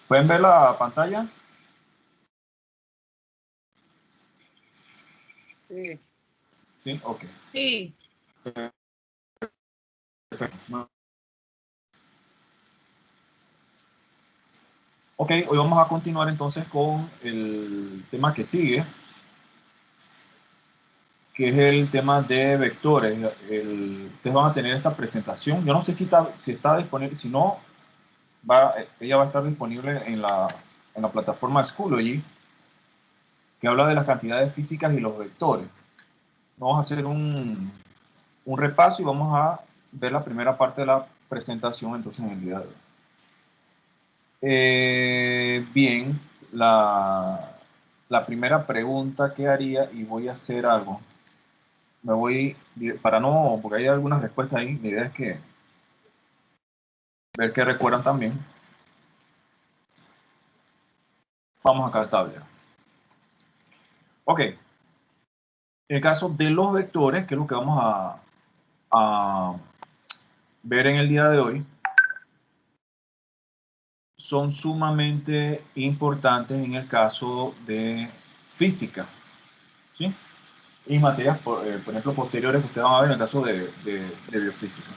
¿Pueden ver la pantalla? Sí. Sí, ok. Sí. Perfecto. Ok, hoy vamos a continuar entonces con el tema que sigue, que es el tema de vectores. Ustedes van a tener esta presentación. Yo no sé si está disponible, si no, ella va a estar disponible en la plataforma Schoology, que habla de las cantidades físicas y los vectores. Vamos a hacer un repaso y vamos a ver la primera parte de la presentación entonces en el día de hoy. Bien, la primera pregunta que haría, y voy a hacer algo, porque hay algunas respuestas ahí, la idea es que ver que recuerdan también. Vamos acá al tablero. Ok, en el caso de los vectores, que es lo que vamos a ver en el día de hoy, son sumamente importantes en el caso de física, ¿sí? Y materias, por ejemplo, posteriores que ustedes van a ver en el caso de biofísica.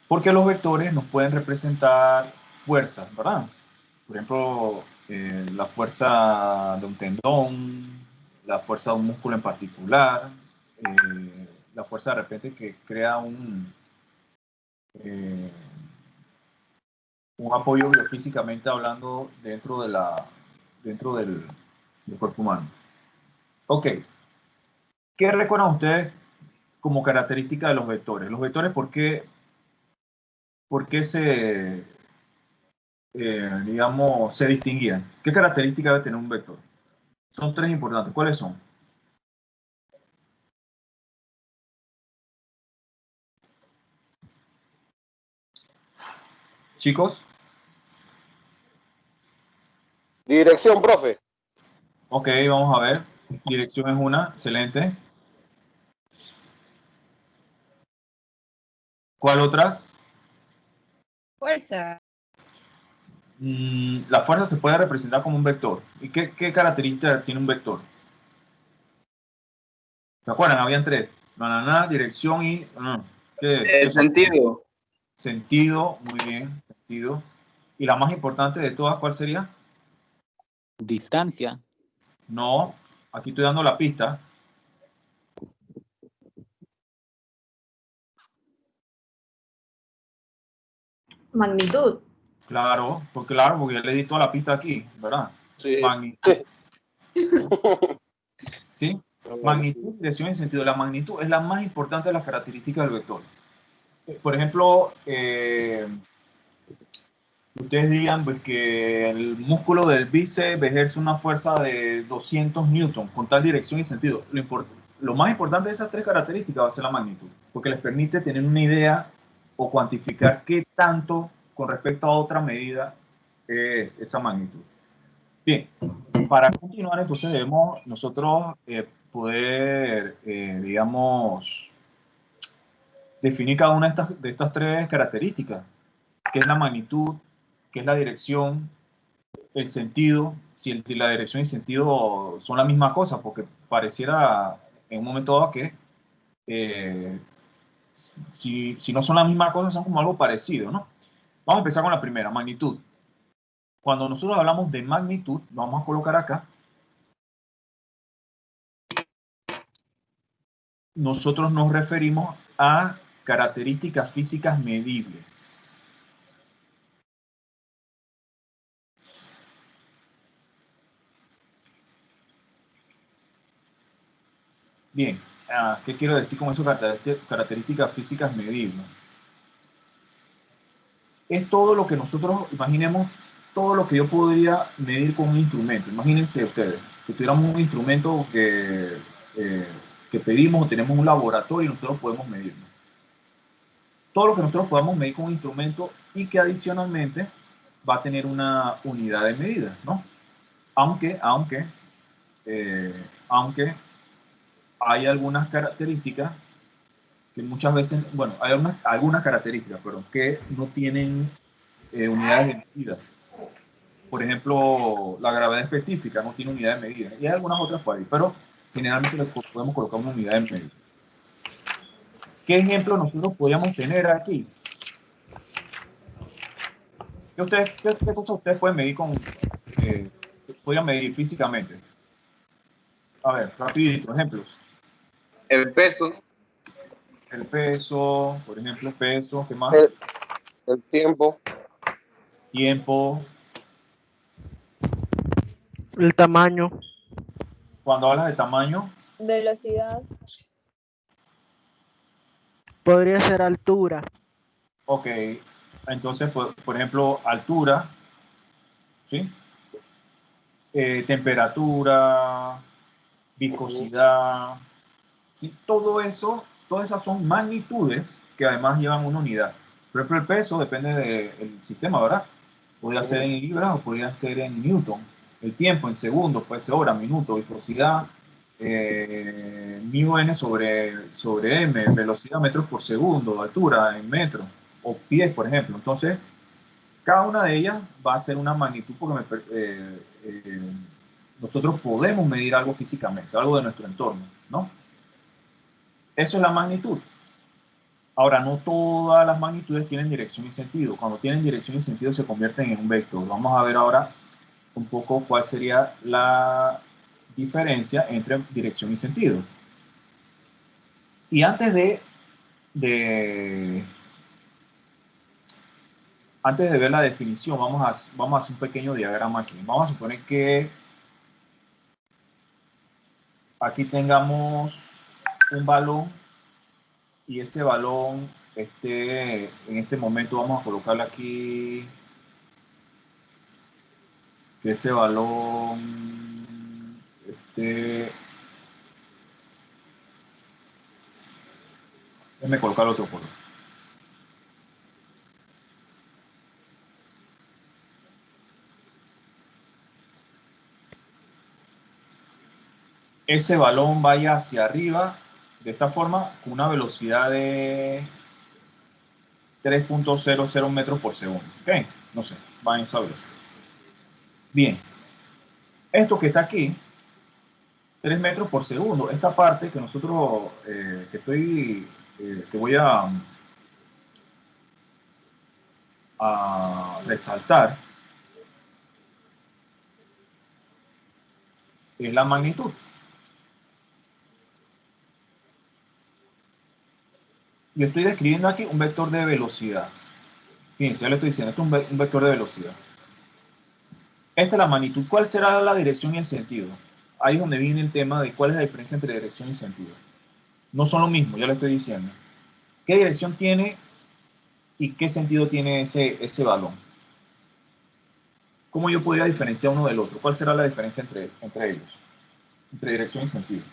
Porque los vectores nos pueden representar fuerzas, ¿verdad? Por ejemplo, la fuerza de un tendón, la fuerza de un músculo en particular, la fuerza de repente que crea un apoyo biofísicamente hablando dentro del cuerpo humano. Ok, ¿qué recuerdan ustedes como característica de los vectores? Los vectores, ¿por qué digamos, se distinguían? ¿Qué características debe tener un vector? Son tres importantes. ¿Cuáles son? Chicos. Dirección, profe. Ok, vamos a ver. Dirección es una. Excelente. ¿Cuál otras? Fuerza. La fuerza se puede representar como un vector. ¿Y qué características tiene un vector? ¿Se acuerdan? Habían tres. Dirección y... ¿qué son? Sentido. Sentido. Muy bien. Sentido. ¿Y la más importante de todas cuál sería? Distancia. No. Aquí estoy dando la pista. Magnitud. Claro, porque ya le di toda la pista aquí, ¿verdad? Sí. Magnitud. ¿Sí? Magnitud, dirección y sentido. La magnitud es la más importante de las características del vector. Por ejemplo, ustedes digan pues, que el músculo del bíceps ejerce una fuerza de 200 newton con tal dirección y sentido. Lo más importante de esas tres características va a ser la magnitud, porque les permite tener una idea o cuantificar qué tanto con respecto a otra medida es esa magnitud. Bien, para continuar entonces debemos nosotros poder, digamos, definir cada una de estas tres características, que es la magnitud, que es la dirección, el sentido, si la dirección y el sentido son la misma cosa, porque pareciera en un momento dado que si no son la misma cosa, son como algo parecido, ¿no? Vamos a empezar con la primera, magnitud. Cuando nosotros hablamos de magnitud, vamos a colocar acá, nosotros nos referimos a características físicas medibles. Bien, ¿qué quiero decir con eso? Características físicas medibles. Es todo lo que nosotros, imaginemos, todo lo que yo podría medir con un instrumento. Imagínense ustedes, que tuviéramos un instrumento que pedimos o tenemos un laboratorio y nosotros podemos medirlo. Todo lo que nosotros podamos medir con un instrumento y que adicionalmente va a tener una unidad de medida, ¿no? Aunque hay algunas características que muchas veces, bueno, hay algunas características, pero que no tienen unidades de medida. por ejemplo, la gravedad específica no tiene unidad de medida. Y hay algunas otras por ahí, pero generalmente le podemos colocar una unidad de medida. ¿Qué ejemplo nosotros podríamos tener aquí? ¿Qué cosas ustedes pueden medir podrían medir físicamente? A ver, rapidito, ejemplos. El peso, El peso, por ejemplo, peso, ¿qué más? el tiempo, Tiempo. El tamaño. Cuando hablas de tamaño, Velocidad. Podría ser altura. ok. Entonces, por ejemplo, altura, ¿sí? Temperatura, viscosidad, ¿sí? Todo eso, todas esas son magnitudes que además llevan una unidad. Por ejemplo, el peso depende del sistema, ¿verdad? Podría ser en libras o podría ser en newton. El tiempo en segundos, puede ser hora, minuto, viscosidad, μ n sobre m, velocidad metros por segundo, altura en metros, o pies, por ejemplo. Entonces, cada una de ellas va a ser una magnitud porque nosotros podemos medir algo físicamente, algo de nuestro entorno, ¿no? Eso es la magnitud. Ahora, no todas las magnitudes tienen dirección y sentido. Cuando tienen dirección y sentido se convierten en un vector. Vamos a ver ahora un poco cuál sería la diferencia entre dirección y sentido. Y antes antes de ver la definición, vamos a hacer un pequeño diagrama aquí. Vamos a suponer que aquí tengamos un balón y ese balón en este momento vamos a colocarle aquí que ese balón déjame colocar otro color. Ese balón vaya hacia arriba de esta forma con una velocidad de 3.00 metros por segundo. ¿Ok? No sé, va en esa velocidad. Bien. Esto que está aquí, 3 metros por segundo, esta parte que nosotros, que voy a resaltar, es la magnitud. Yo estoy describiendo aquí un vector de velocidad. Fíjense, ya le estoy diciendo, esto es un vector de velocidad. Esta es la magnitud. ¿Cuál será la dirección y el sentido? Ahí es donde viene el tema de cuál es la diferencia entre dirección y sentido. No son lo mismo, ya le estoy diciendo. ¿Qué dirección tiene y qué sentido tiene ese balón? ¿Cómo yo podría diferenciar uno del otro? ¿Cuál será la diferencia entre ellos? Entre dirección y sentido.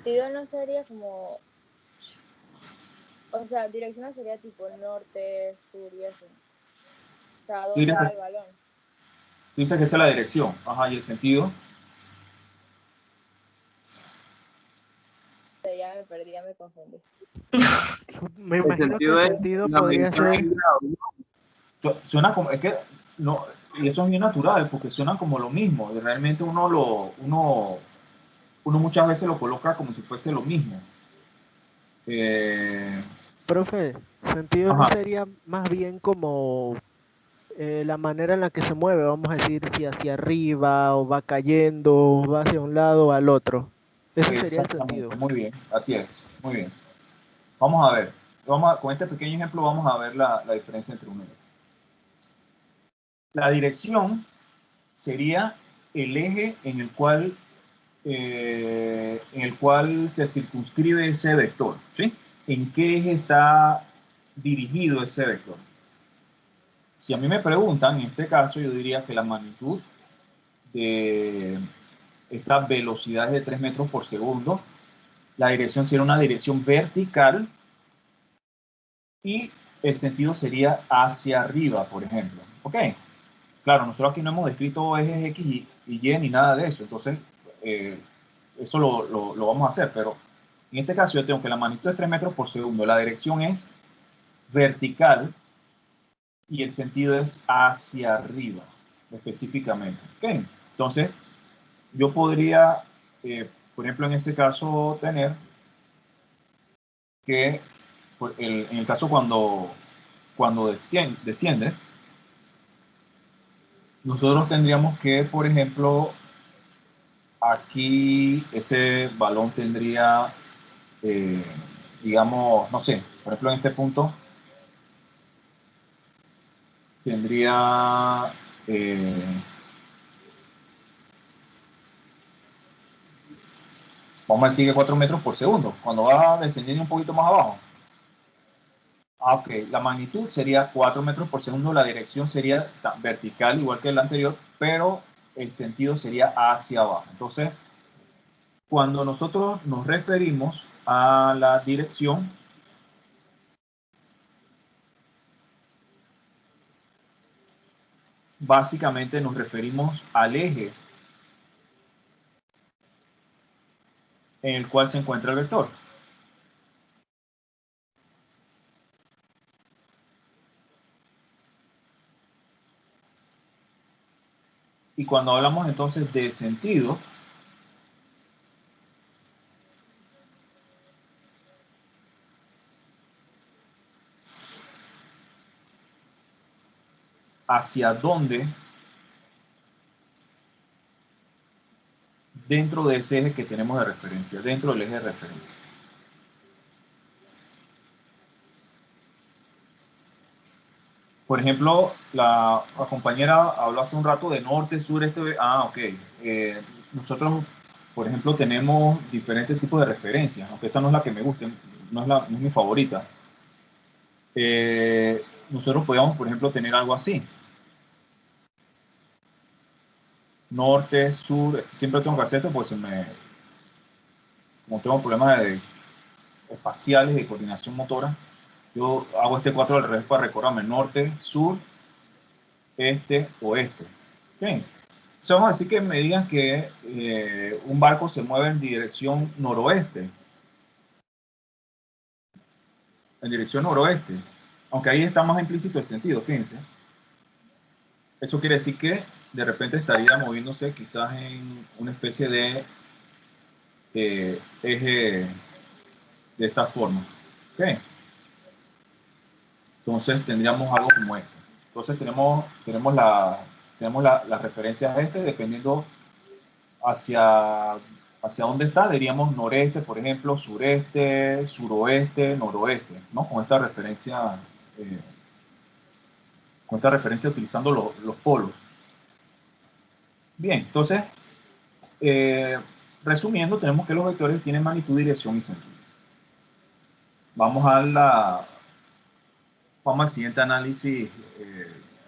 Sentido no sería como, o sea, dirección no sería tipo norte, sur y eso. O sea, ¿dónde va el balón? Tú dices que esa es la dirección. Ajá, ¿y el sentido? Ya me perdí, ya me confundí. Me imagino que el sentido podría ser... Suena como, es que, no, y eso es bien natural, porque suenan como lo mismo. Y realmente uno muchas veces lo coloca como si fuese lo mismo. Profe, sentido no Ajá. sería más bien como la manera en la que se mueve, vamos a decir, si hacia arriba o va cayendo, o va hacia un lado o al otro. Ese sería el sentido. Exactamente, muy bien, así es, muy bien. Vamos a ver, con este pequeño ejemplo vamos a ver la diferencia entre uno y otro. La dirección sería el eje en el cual se circunscribe ese vector, ¿sí? ¿En qué eje está dirigido ese vector? Si a mí me preguntan, en este caso yo diría que la magnitud de esta velocidad es de 3 metros por segundo, la dirección sería una dirección vertical y el sentido sería hacia arriba, por ejemplo. ¿Ok? Claro, nosotros aquí no hemos descrito ejes X y Y ni nada de eso, entonces eso lo vamos a hacer, pero en este caso yo tengo que la magnitud es 3 metros por segundo, la dirección es vertical y el sentido es hacia arriba, específicamente. ¿Okay? Entonces, yo podría, por ejemplo, en ese caso, tener que, en el caso cuando desciende, nosotros tendríamos que, por ejemplo, aquí ese balón tendría, digamos, no sé, por ejemplo, en este punto, tendría vamos a decir que 4 metros por segundo. Cuando va descendiendo un poquito más abajo. Ok, la magnitud sería 4 metros por segundo, la dirección sería vertical, igual que la anterior, pero el sentido sería hacia abajo. Entonces, cuando nosotros nos referimos a la dirección, básicamente nos referimos al eje en el cual se encuentra el vector. Y cuando hablamos entonces de sentido, hacia dónde dentro de ese eje que tenemos de referencia, dentro del eje de referencia. Por ejemplo, la compañera habló hace un rato de norte, sur, este. Ok. Nosotros, por ejemplo, tenemos diferentes tipos de referencias, aunque esa no es la que me gusta, no es mi favorita. Nosotros podríamos, por ejemplo, tener algo así. Norte, sur, siempre tengo que hacer esto porque como tengo problemas espaciales de coordinación motora, yo hago este 4 al revés para recordarme norte, sur, este, oeste. ¿Okay? O sea, vamos a decir que me digan que un barco se mueve en dirección noroeste. En dirección noroeste. Aunque ahí está más implícito el sentido, fíjense. Eso quiere decir que de repente estaría moviéndose quizás en una especie de eje de esta forma. ¿Okay? Entonces tendríamos algo como esto. Entonces tenemos las referencias dependiendo hacia dónde está, diríamos noreste, por ejemplo, sureste, suroeste, noroeste, ¿no? Con esta referencia utilizando los polos. Bien, entonces, resumiendo, tenemos que los vectores tienen magnitud, dirección y sentido. Vamos al siguiente análisis,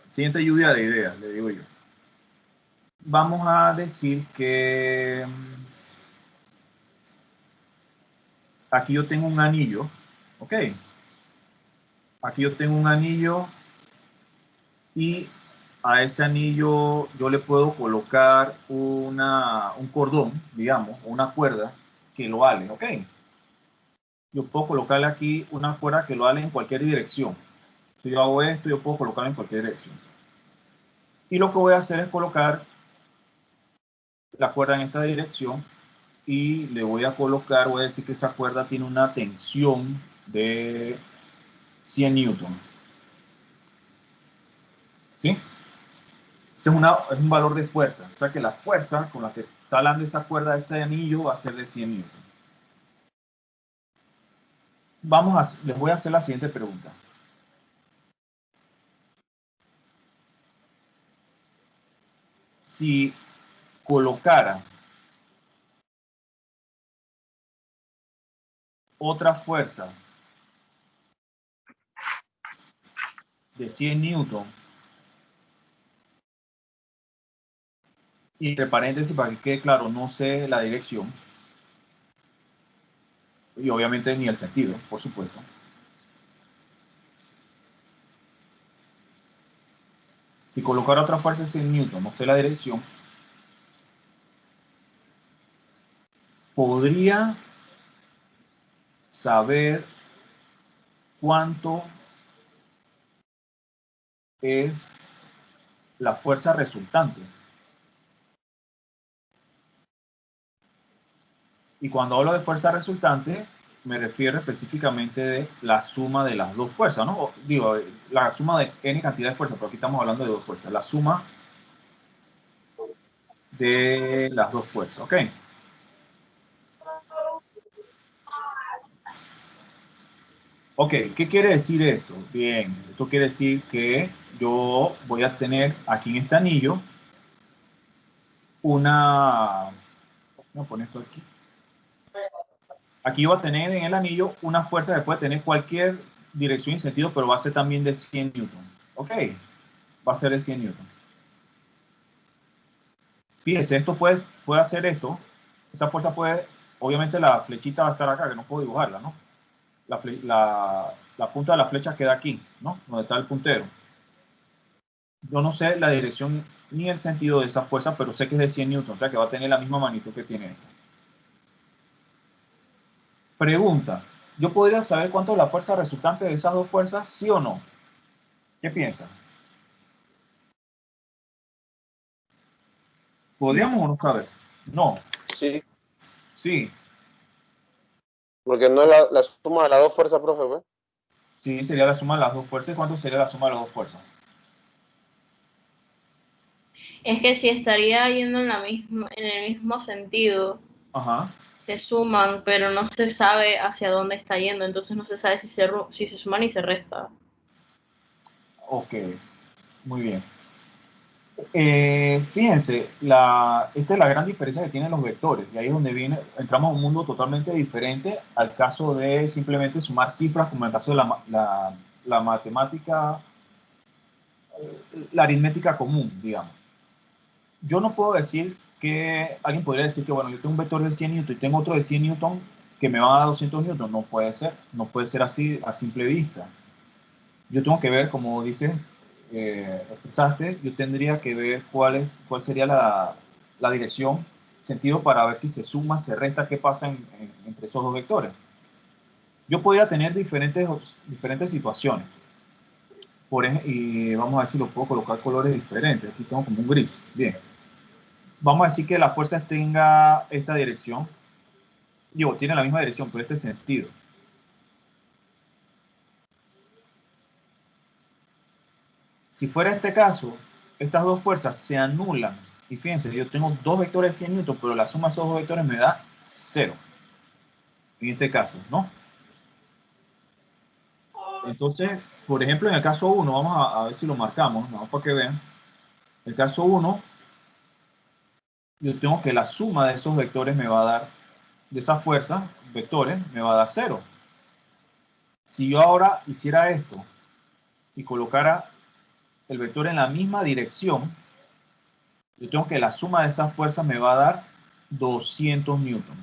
siguiente lluvia de ideas, le digo yo. Vamos a decir que aquí yo tengo un anillo, ¿ok? Aquí yo tengo un anillo y a ese anillo yo le puedo colocar un cordón, digamos, una cuerda que lo ale, ¿ok? Yo puedo colocarle aquí una cuerda que lo ale en cualquier dirección. Si yo hago esto, yo puedo colocarlo en cualquier dirección. Y lo que voy a hacer es colocar la cuerda en esta dirección y le voy a colocar, voy a decir que esa cuerda tiene una tensión de 100 newton. ¿Sí? Ese es un valor de fuerza. O sea que la fuerza con la que está hablando esa cuerda, ese anillo, va a ser de 100 newton. Les voy a hacer la siguiente pregunta. Si colocara otra fuerza de 100 newton, y entre paréntesis para que quede claro, no sé la dirección, y obviamente ni el sentido, por supuesto. Si colocara otra fuerza de 100 newton, no sé la dirección, podría saber cuánto es la fuerza resultante. Y cuando hablo de fuerza resultante, me refiero específicamente de la suma de las dos fuerzas, ¿no? Digo, la suma de n cantidad de fuerzas, pero aquí estamos hablando de dos fuerzas. La suma de las dos fuerzas, ¿ok? Ok, ¿qué quiere decir esto? Bien, esto quiere decir que yo voy a tener aquí en este anillo una... Voy a poner esto aquí. Aquí voy a tener en el anillo una fuerza que puede tener cualquier dirección y sentido, pero va a ser también de 100 newton. Ok, va a ser de 100 newton. Fíjense, esto puede hacer esto. Esa fuerza puede, obviamente la flechita va a estar acá, que no puedo dibujarla, ¿no? La punta de la flecha queda aquí, ¿no? Donde está el puntero. Yo no sé la dirección ni el sentido de esa fuerza, pero sé que es de 100 newton, o sea que va a tener la misma magnitud que tiene esta. Pregunta, ¿yo podría saber cuánto es la fuerza resultante de esas dos fuerzas, sí o no? ¿Qué piensan? ¿Podríamos o no saber? No. Sí, Sí. porque no es la suma de las dos fuerzas, profe, ¿ves? Sí, sería la suma de las dos fuerzas. ¿Cuánto sería la suma de las dos fuerzas? Es que si estaría yendo en el mismo sentido, Ajá. se suman, pero no se sabe hacia dónde está yendo, entonces no se sabe si se suman y se resta. Ok. Muy bien. Fíjense, esta es la gran diferencia que tienen los vectores. Y ahí es donde entramos a un mundo totalmente diferente al caso de simplemente sumar cifras, como en el caso de la matemática, la aritmética común, digamos. Yo no puedo decir que alguien podría decir que, bueno, yo tengo un vector de 100 newton y tengo otro de 100 newton que me va a dar 200 newton. No puede ser así a simple vista. Yo tengo que ver, como dices, expresaste, yo tendría que ver cuál sería la dirección, sentido para ver si se suma, se resta, qué pasa entre esos dos vectores. Yo podría tener diferentes situaciones. Y vamos a ver si lo puedo colocar colores diferentes. Aquí tengo como un gris. Bien. Vamos a decir que la fuerza tenga esta dirección. Digo, tiene la misma dirección, pero este sentido. Si fuera este caso, estas dos fuerzas se anulan. Y fíjense, yo tengo dos vectores de 100 newton, pero la suma de esos dos vectores me da 0. En este caso, ¿no? Entonces, por ejemplo, en el caso 1, vamos a ver si lo marcamos, vamos para que vean. En el caso 1, yo tengo que la suma de esos vectores me va a dar, de esas fuerzas, vectores, me va a dar 0. Si yo ahora hiciera esto y colocara el vector en la misma dirección, yo tengo que la suma de esas fuerzas me va a dar 200 newton.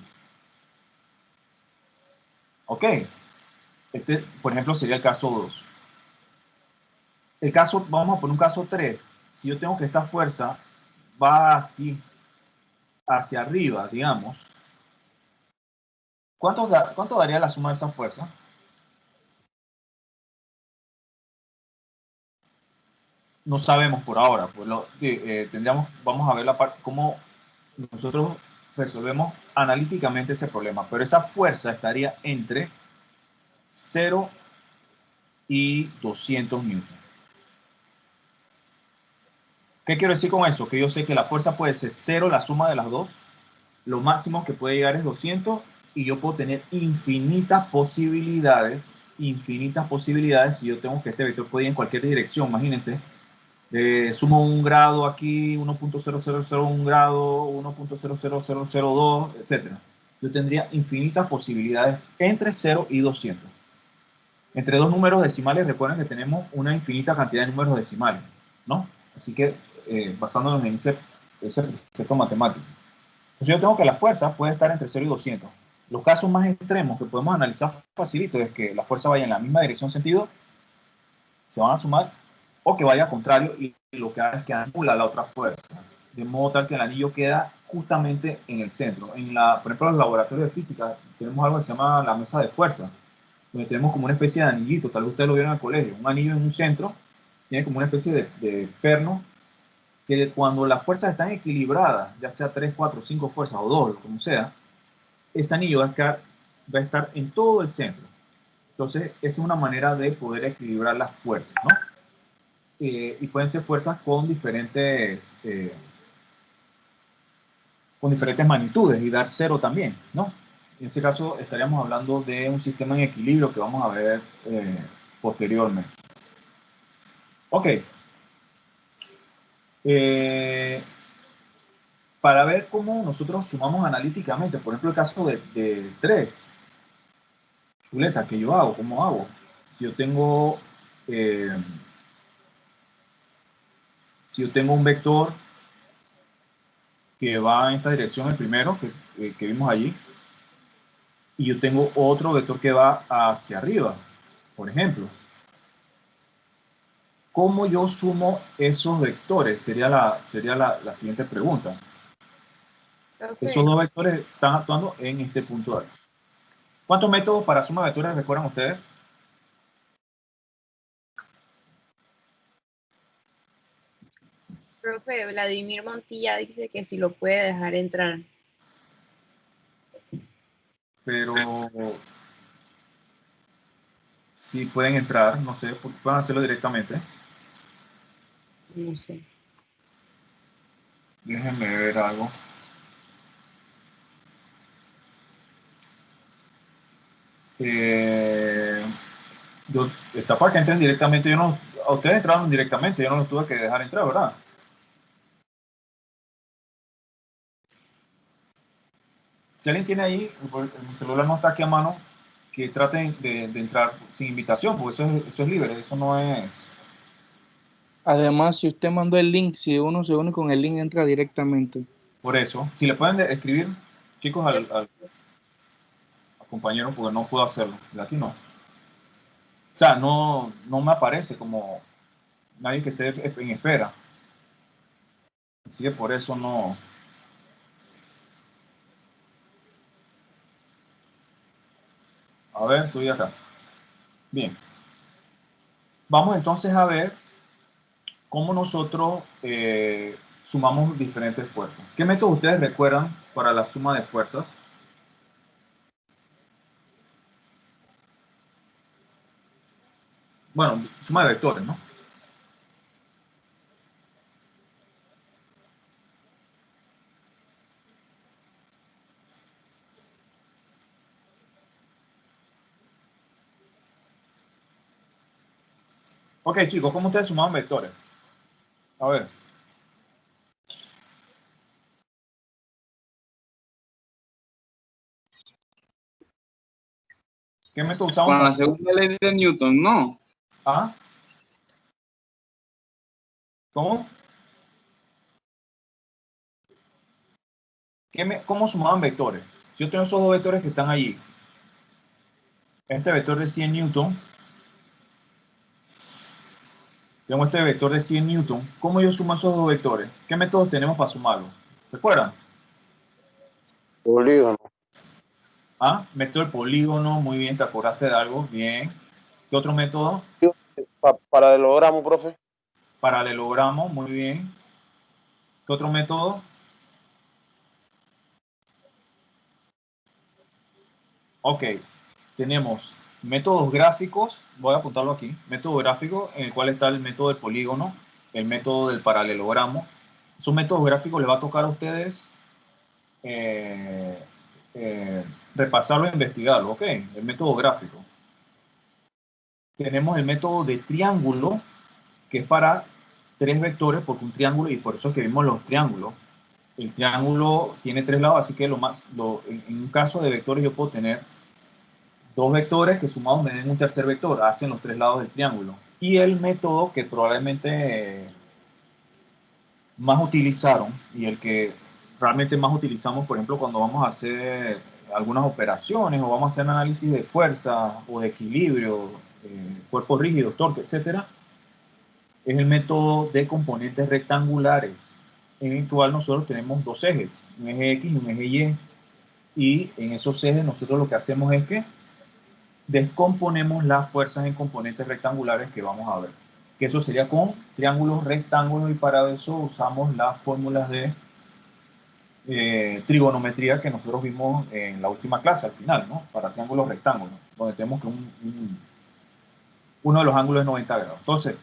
¿Ok? Este, por ejemplo, sería el caso 2. Vamos a poner un caso 3. Si yo tengo que esta fuerza va así, hacia arriba, digamos, ¿cuánto daría la suma de esa fuerza? No sabemos por ahora. Pues vamos a ver la parte, cómo nosotros resolvemos analíticamente ese problema. Pero esa fuerza estaría entre 0 y 200 newton. ¿Qué quiero decir con eso? Que yo sé que la fuerza puede ser 0, la suma de las dos. Lo máximo que puede llegar es 200 y yo puedo tener infinitas posibilidades si yo tengo que este vector puede ir en cualquier dirección. Imagínense, sumo un grado aquí, 1.0001 grado, 1.00002, etc. Yo tendría infinitas posibilidades entre 0 y 200. Entre dos números decimales, recuerden que tenemos una infinita cantidad de números decimales, ¿no? Así que, basándonos en ese precepto matemático. Entonces yo tengo que la fuerza puede estar entre 0 y 200. Los casos más extremos que podemos analizar facilito es que la fuerza vaya en la misma dirección sentido, se van a sumar, o que vaya contrario y lo que hace es que anula la otra fuerza. De modo tal que el anillo queda justamente en el centro. Por ejemplo, en los laboratorios de física tenemos algo que se llama la mesa de fuerza, donde tenemos como una especie de anillito, tal vez ustedes lo vieron en el colegio, un anillo en un centro tiene como una especie de perno, que cuando las fuerzas están equilibradas, ya sea 3, 4, 5 fuerzas o 2, como sea, ese anillo va a estar en todo el centro. Entonces, esa es una manera de poder equilibrar las fuerzas, ¿no? Y pueden ser fuerzas con diferentes magnitudes y dar cero también, ¿no? En ese caso estaríamos hablando de un sistema en equilibrio que vamos a ver posteriormente. Ok. Para ver cómo nosotros sumamos analíticamente, por ejemplo, el caso de 3, Julieta, ¿qué yo hago? ¿Cómo hago? Si yo tengo un vector que va en esta dirección, el primero que vimos allí, y yo tengo otro vector que va hacia arriba, por ejemplo. ¿Cómo yo sumo esos vectores? Sería la siguiente pregunta. Okay. Esos dos vectores están actuando en este punto de aquí. ¿Cuántos métodos para suma de vectores recuerdan ustedes? Profe, Vladimir Montilla dice que si lo puede dejar entrar. Pero si pueden entrar, no sé, pueden hacerlo directamente. No sé. Déjenme ver algo. Está para que entren directamente. A ustedes entraron directamente, yo no los tuve que dejar entrar, ¿verdad? Si alguien tiene ahí, mi celular no está aquí a mano, que traten de entrar sin invitación, porque eso es libre, eso no es... Además, si usted mandó el link, si uno se une con el link, entra directamente. Por eso, si le pueden escribir, chicos, al compañero, porque no puedo hacerlo, de aquí no. O sea, no me aparece como nadie que esté en espera. Así que por eso no... A ver, estoy acá. Bien. Vamos entonces a ver cómo nosotros sumamos diferentes fuerzas. ¿Qué método ustedes recuerdan para la suma de fuerzas? Bueno, suma de vectores, ¿no? Ok, chicos, ¿cómo ustedes sumaban vectores? A ver. ¿Qué método usamos? Con la segunda ley de Newton, ¿no? ¿Ah? ¿Cómo? ¿Cómo sumaban vectores? Si yo tengo esos dos vectores que están allí, este vector de 100 newton, tengo este vector de 100 newton, ¿cómo yo sumo esos dos vectores? ¿Qué métodos tenemos para sumarlos? ¿Recuerdan? Polígono. Ah, método del polígono, muy bien, te acordaste de algo, bien. ¿Qué otro método? Paralelogramo, profe. Paralelogramo, muy bien. ¿Qué otro método? Ok, tenemos métodos gráficos, voy a apuntarlo aquí, método gráfico en el cual está el método del polígono, el método del paralelogramo. Esos métodos gráficos les va a tocar a ustedes repasarlo e investigarlo, ok, el método gráfico. Tenemos el método de triángulo, que es para 3 vectores, porque un triángulo, y por eso es que vimos los triángulos. El triángulo tiene 3 lados, así que en un caso de vectores yo puedo tener 2 vectores que sumados me den un tercer vector, hacen los 3 lados del triángulo. Y el método que probablemente más utilizaron y el que realmente más utilizamos, por ejemplo, cuando vamos a hacer algunas operaciones o vamos a hacer análisis de fuerza o de equilibrio, cuerpos rígidos, torque, etcétera, es el método de componentes rectangulares, en el cual nosotros tenemos dos ejes, un eje X y un eje Y, y en esos ejes nosotros lo que hacemos es que descomponemos las fuerzas en componentes rectangulares que vamos a ver. que eso sería con triángulos, rectángulos, y para eso usamos las fórmulas de trigonometría que nosotros vimos en la última clase al final, ¿no? Para triángulos, rectángulos, donde tenemos que uno de los ángulos es 90 grados. Entonces,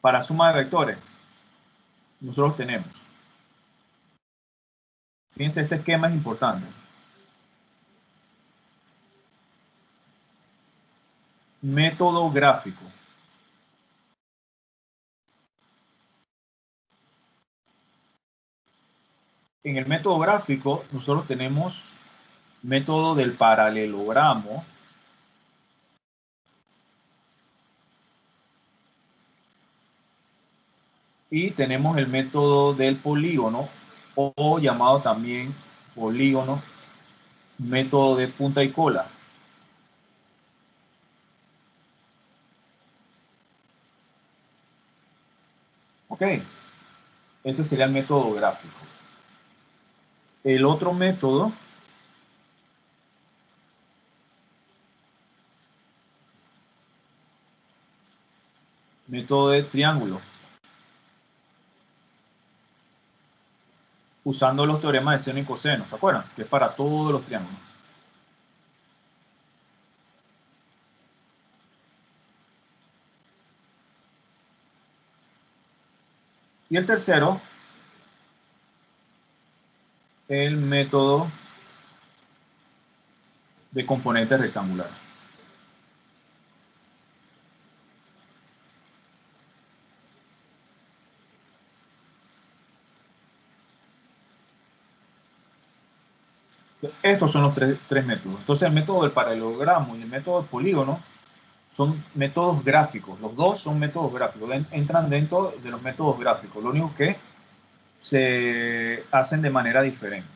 para suma de vectores, nosotros tenemos, fíjense, este esquema es importante. Método gráfico. En el método gráfico, nosotros tenemos método del paralelogramo, y tenemos el método del polígono, o llamado también polígono, método de punta y cola. Ok, ese sería el método gráfico. El otro método de triángulo, usando los teoremas de seno y coseno, ¿se acuerdan? Que es para todos los triángulos. Y el tercero, el método de componentes rectangulares. Estos son los tres métodos. Entonces el método del paralelogramo y el método del polígono son métodos gráficos. Los dos son métodos gráficos. Entran dentro de los métodos gráficos. Lo único que se hacen de manera diferente.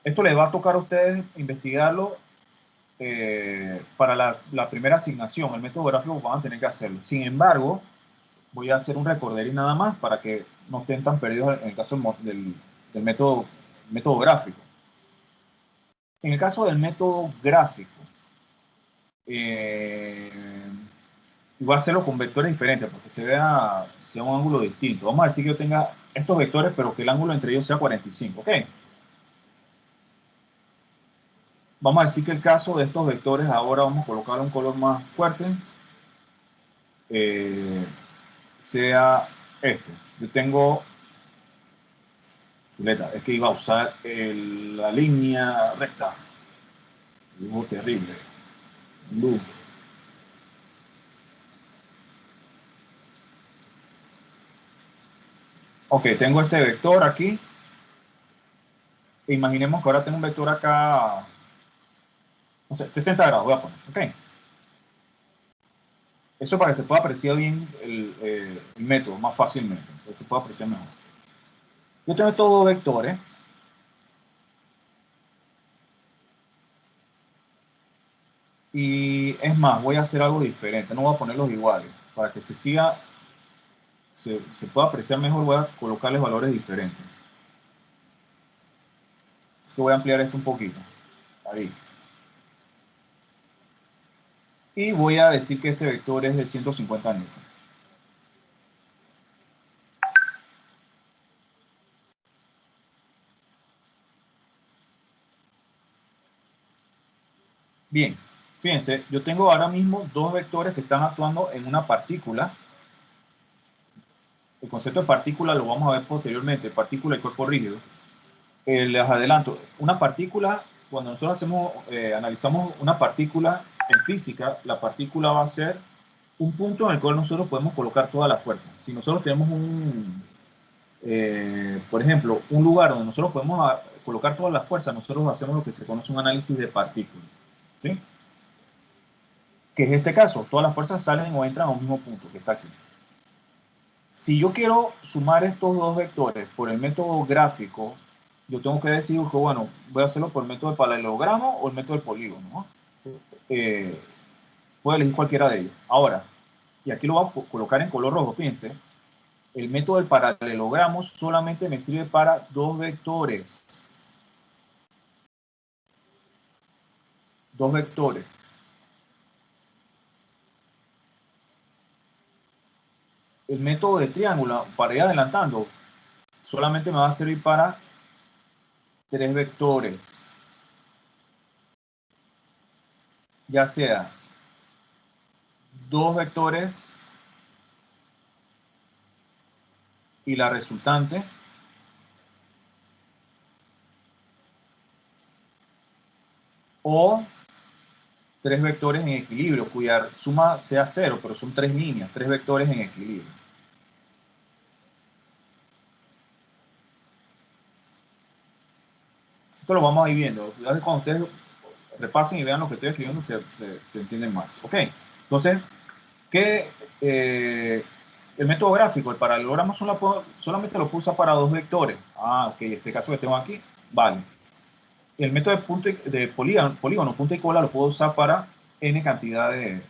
Esto les va a tocar a ustedes investigarlo para la primera asignación. El método gráfico van a tener que hacerlo. Sin embargo, voy a hacer un recorder y nada más para que no estén tan perdidos en el caso del método gráfico. En el caso del método gráfico, voy a hacerlo con vectores diferentes porque se vea un ángulo distinto. Vamos a decir que yo tenga estos vectores, pero que el ángulo entre ellos sea 45, ¿ok? Vamos a decir que el caso de estos vectores, ahora vamos a colocar un color más fuerte, sea este. Yo tengo, es que iba a usar la línea recta. Dibujo terrible. Luz. Ok, tengo este vector aquí. Imaginemos que ahora tengo un vector acá, no sé, 60 grados, voy a poner, ok. Eso para que se pueda apreciar bien el método más fácilmente, para que se pueda apreciar mejor. Yo tengo estos dos vectores. Y es más, voy a hacer algo diferente, no voy a ponerlos iguales. Para que se pueda apreciar mejor, voy a colocarles valores diferentes. Yo voy a ampliar esto un poquito. Ahí. Y voy a decir que este vector es de 150 newtons. Bien, fíjense, yo tengo ahora mismo dos vectores que están actuando en una partícula. El concepto de partícula lo vamos a ver posteriormente, partícula y cuerpo rígido. Les adelanto, una partícula, cuando nosotros analizamos una partícula en física, la partícula va a ser un punto en el cual nosotros podemos colocar toda la fuerza. Si nosotros tenemos por ejemplo, un lugar donde nosotros podemos colocar toda la fuerza, nosotros hacemos lo que se conoce un análisis de partículas. ¿Sí? Que es este caso, todas las fuerzas salen o entran a un mismo punto, que está aquí. Si yo quiero sumar estos dos vectores por el método gráfico, yo tengo que decir que, bueno, voy a hacerlo por el método del paralelogramo o el método del polígono, ¿no? Puedo elegir cualquiera de ellos. Ahora, y aquí lo voy a colocar en color rojo, fíjense, el método del paralelogramo solamente me sirve para dos vectores. Dos vectores. el método de triángulo, para ir adelantando, solamente me va a servir para 3 vectores. Ya sea 2 vectores y la resultante, o 3 vectores en equilibrio, cuya suma sea 0, pero son 3 líneas, 3 vectores en equilibrio. Esto lo vamos a ir viendo. Cuando ustedes repasen y vean lo que estoy escribiendo, se entienden más. Ok, entonces, el método gráfico, el paralelogramo solamente lo puedo usar para 2 vectores. Ah, ok, este caso que tengo aquí, vale. El método de polígono, punta y cola, lo puedo usar para n cantidad de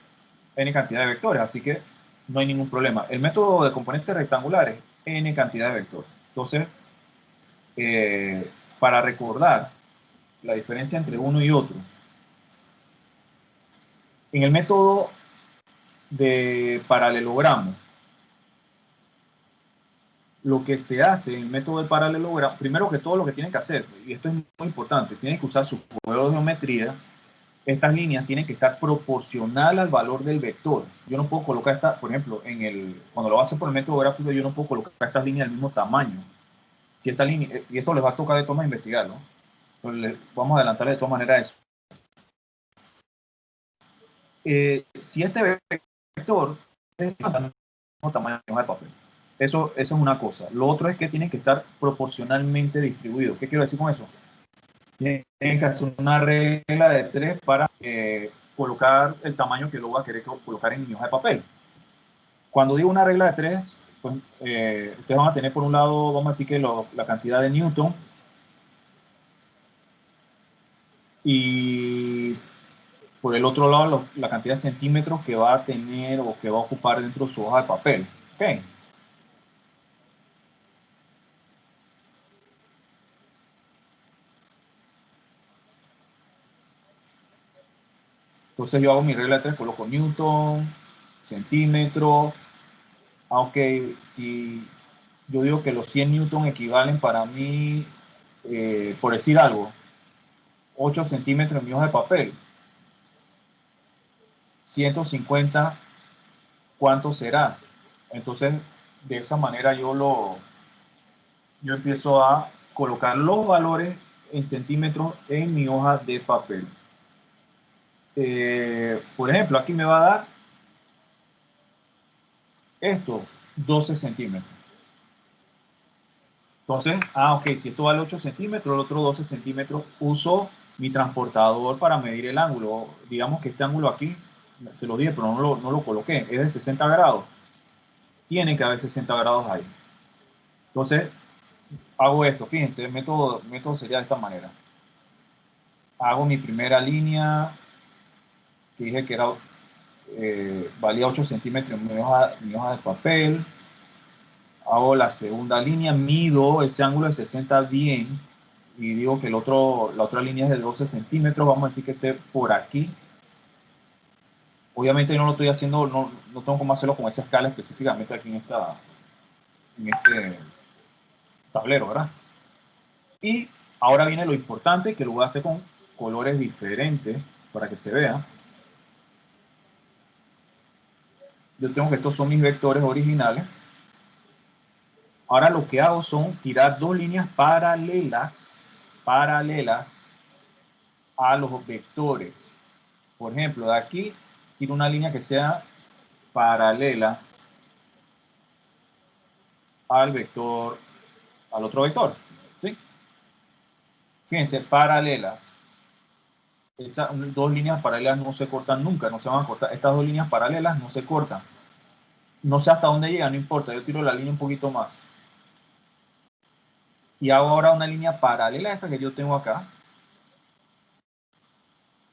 vectores, así que no hay ningún problema. El método de componentes rectangulares, n cantidad de vectores. Entonces, para recordar la diferencia entre uno y otro, en el método de paralelogramo, lo que se hace en el método del paralelogramo, primero que todo lo que tienen que hacer, y esto es muy importante, tienen que usar su juego de geometría. Estas líneas tienen que estar proporcional al valor del vector. Yo no puedo colocar esta, por ejemplo, cuando lo hacen por el método gráfico, yo no puedo colocar estas líneas del mismo tamaño. Si esta línea, y esto les va a tocar de todas maneras investigarlo, entonces vamos a adelantar de todas maneras eso. Si este vector es del mismo tamaño de papel, eso es una cosa. Lo otro es que tienen que estar proporcionalmente distribuidos. ¿Qué quiero decir con eso? Tienen que hacer una regla de 3 para colocar el tamaño que luego va a querer colocar en mi hoja de papel. Cuando digo una regla de 3, pues, ustedes van a tener por un lado, vamos a decir que la cantidad de Newton, y por el otro lado la cantidad de centímetros que va a tener o que va a ocupar dentro de su hoja de papel. ¿Okay? Entonces yo hago mi regla de 3, coloco Newton, centímetro. Aunque si yo digo que los 100 Newton equivalen para mí, por decir algo, 8 centímetros en mi hoja de papel, 150, ¿cuánto será? Entonces, de esa manera yo empiezo a colocar los valores en centímetros en mi hoja de papel. Por ejemplo, aquí me va a dar esto, 12 centímetros. Entonces, ok, si esto vale 8 centímetros, el otro 12 centímetros, uso mi transportador para medir el ángulo. Digamos que este ángulo aquí, se lo dije, pero no lo coloqué, es de 60 grados. Tiene que haber 60 grados ahí. Entonces, hago esto, fíjense, el método sería de esta manera. Hago mi primera línea, que dije que era, valía 8 centímetros en mi hoja de papel. Hago la segunda línea, mido ese ángulo de 60 bien, y digo que la otra línea es de 12 centímetros, vamos a decir que esté por aquí. Obviamente no lo estoy haciendo, no tengo cómo hacerlo con esa escala específicamente aquí en este tablero, ¿verdad? Y ahora viene lo importante, que lo voy a hacer con colores diferentes para que se vea. Yo tengo que estos son mis vectores originales. Ahora lo que hago son tirar dos líneas paralelas a los vectores. Por ejemplo, de aquí tiro una línea que sea paralela al otro vector. ¿Sí? Fíjense, paralelas. Esas dos líneas paralelas no se cortan nunca, no se van a cortar. Estas dos líneas paralelas no se cortan. No sé hasta dónde llega, no importa. Yo tiro la línea un poquito más. Y hago ahora una línea paralela a esta que yo tengo acá.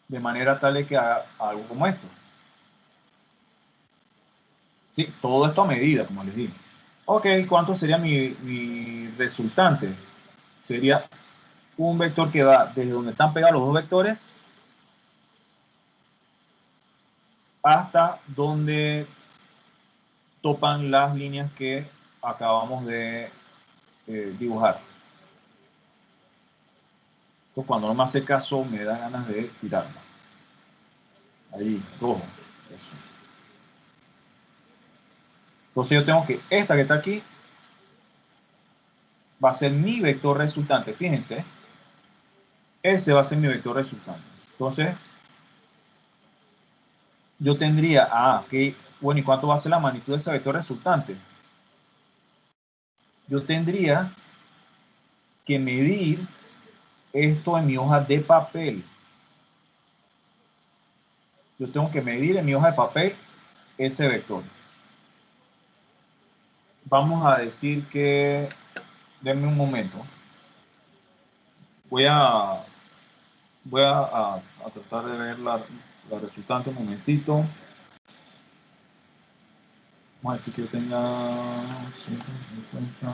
De manera tal de que haga algo como esto. ¿Sí? Todo esto a medida, como les digo. Ok, ¿cuánto sería mi resultante? Sería un vector que va desde donde están pegados los dos vectores hasta donde topan las líneas que acabamos de dibujar. Entonces, cuando no me hace caso, me da ganas de tirarla. Ahí, rojo. Eso. Entonces yo tengo que esta que está aquí va a ser mi vector resultante. Fíjense, ese va a ser mi vector resultante. Entonces, yo tendría, bueno, ¿y cuánto va a ser la magnitud de ese vector resultante? Yo tendría que medir esto en mi hoja de papel. Yo tengo que medir en mi hoja de papel ese vector. Vamos a decir que, denme un momento. Voy a tratar de ver la resultante un momentito. Vamos a decir que yo tenga 150.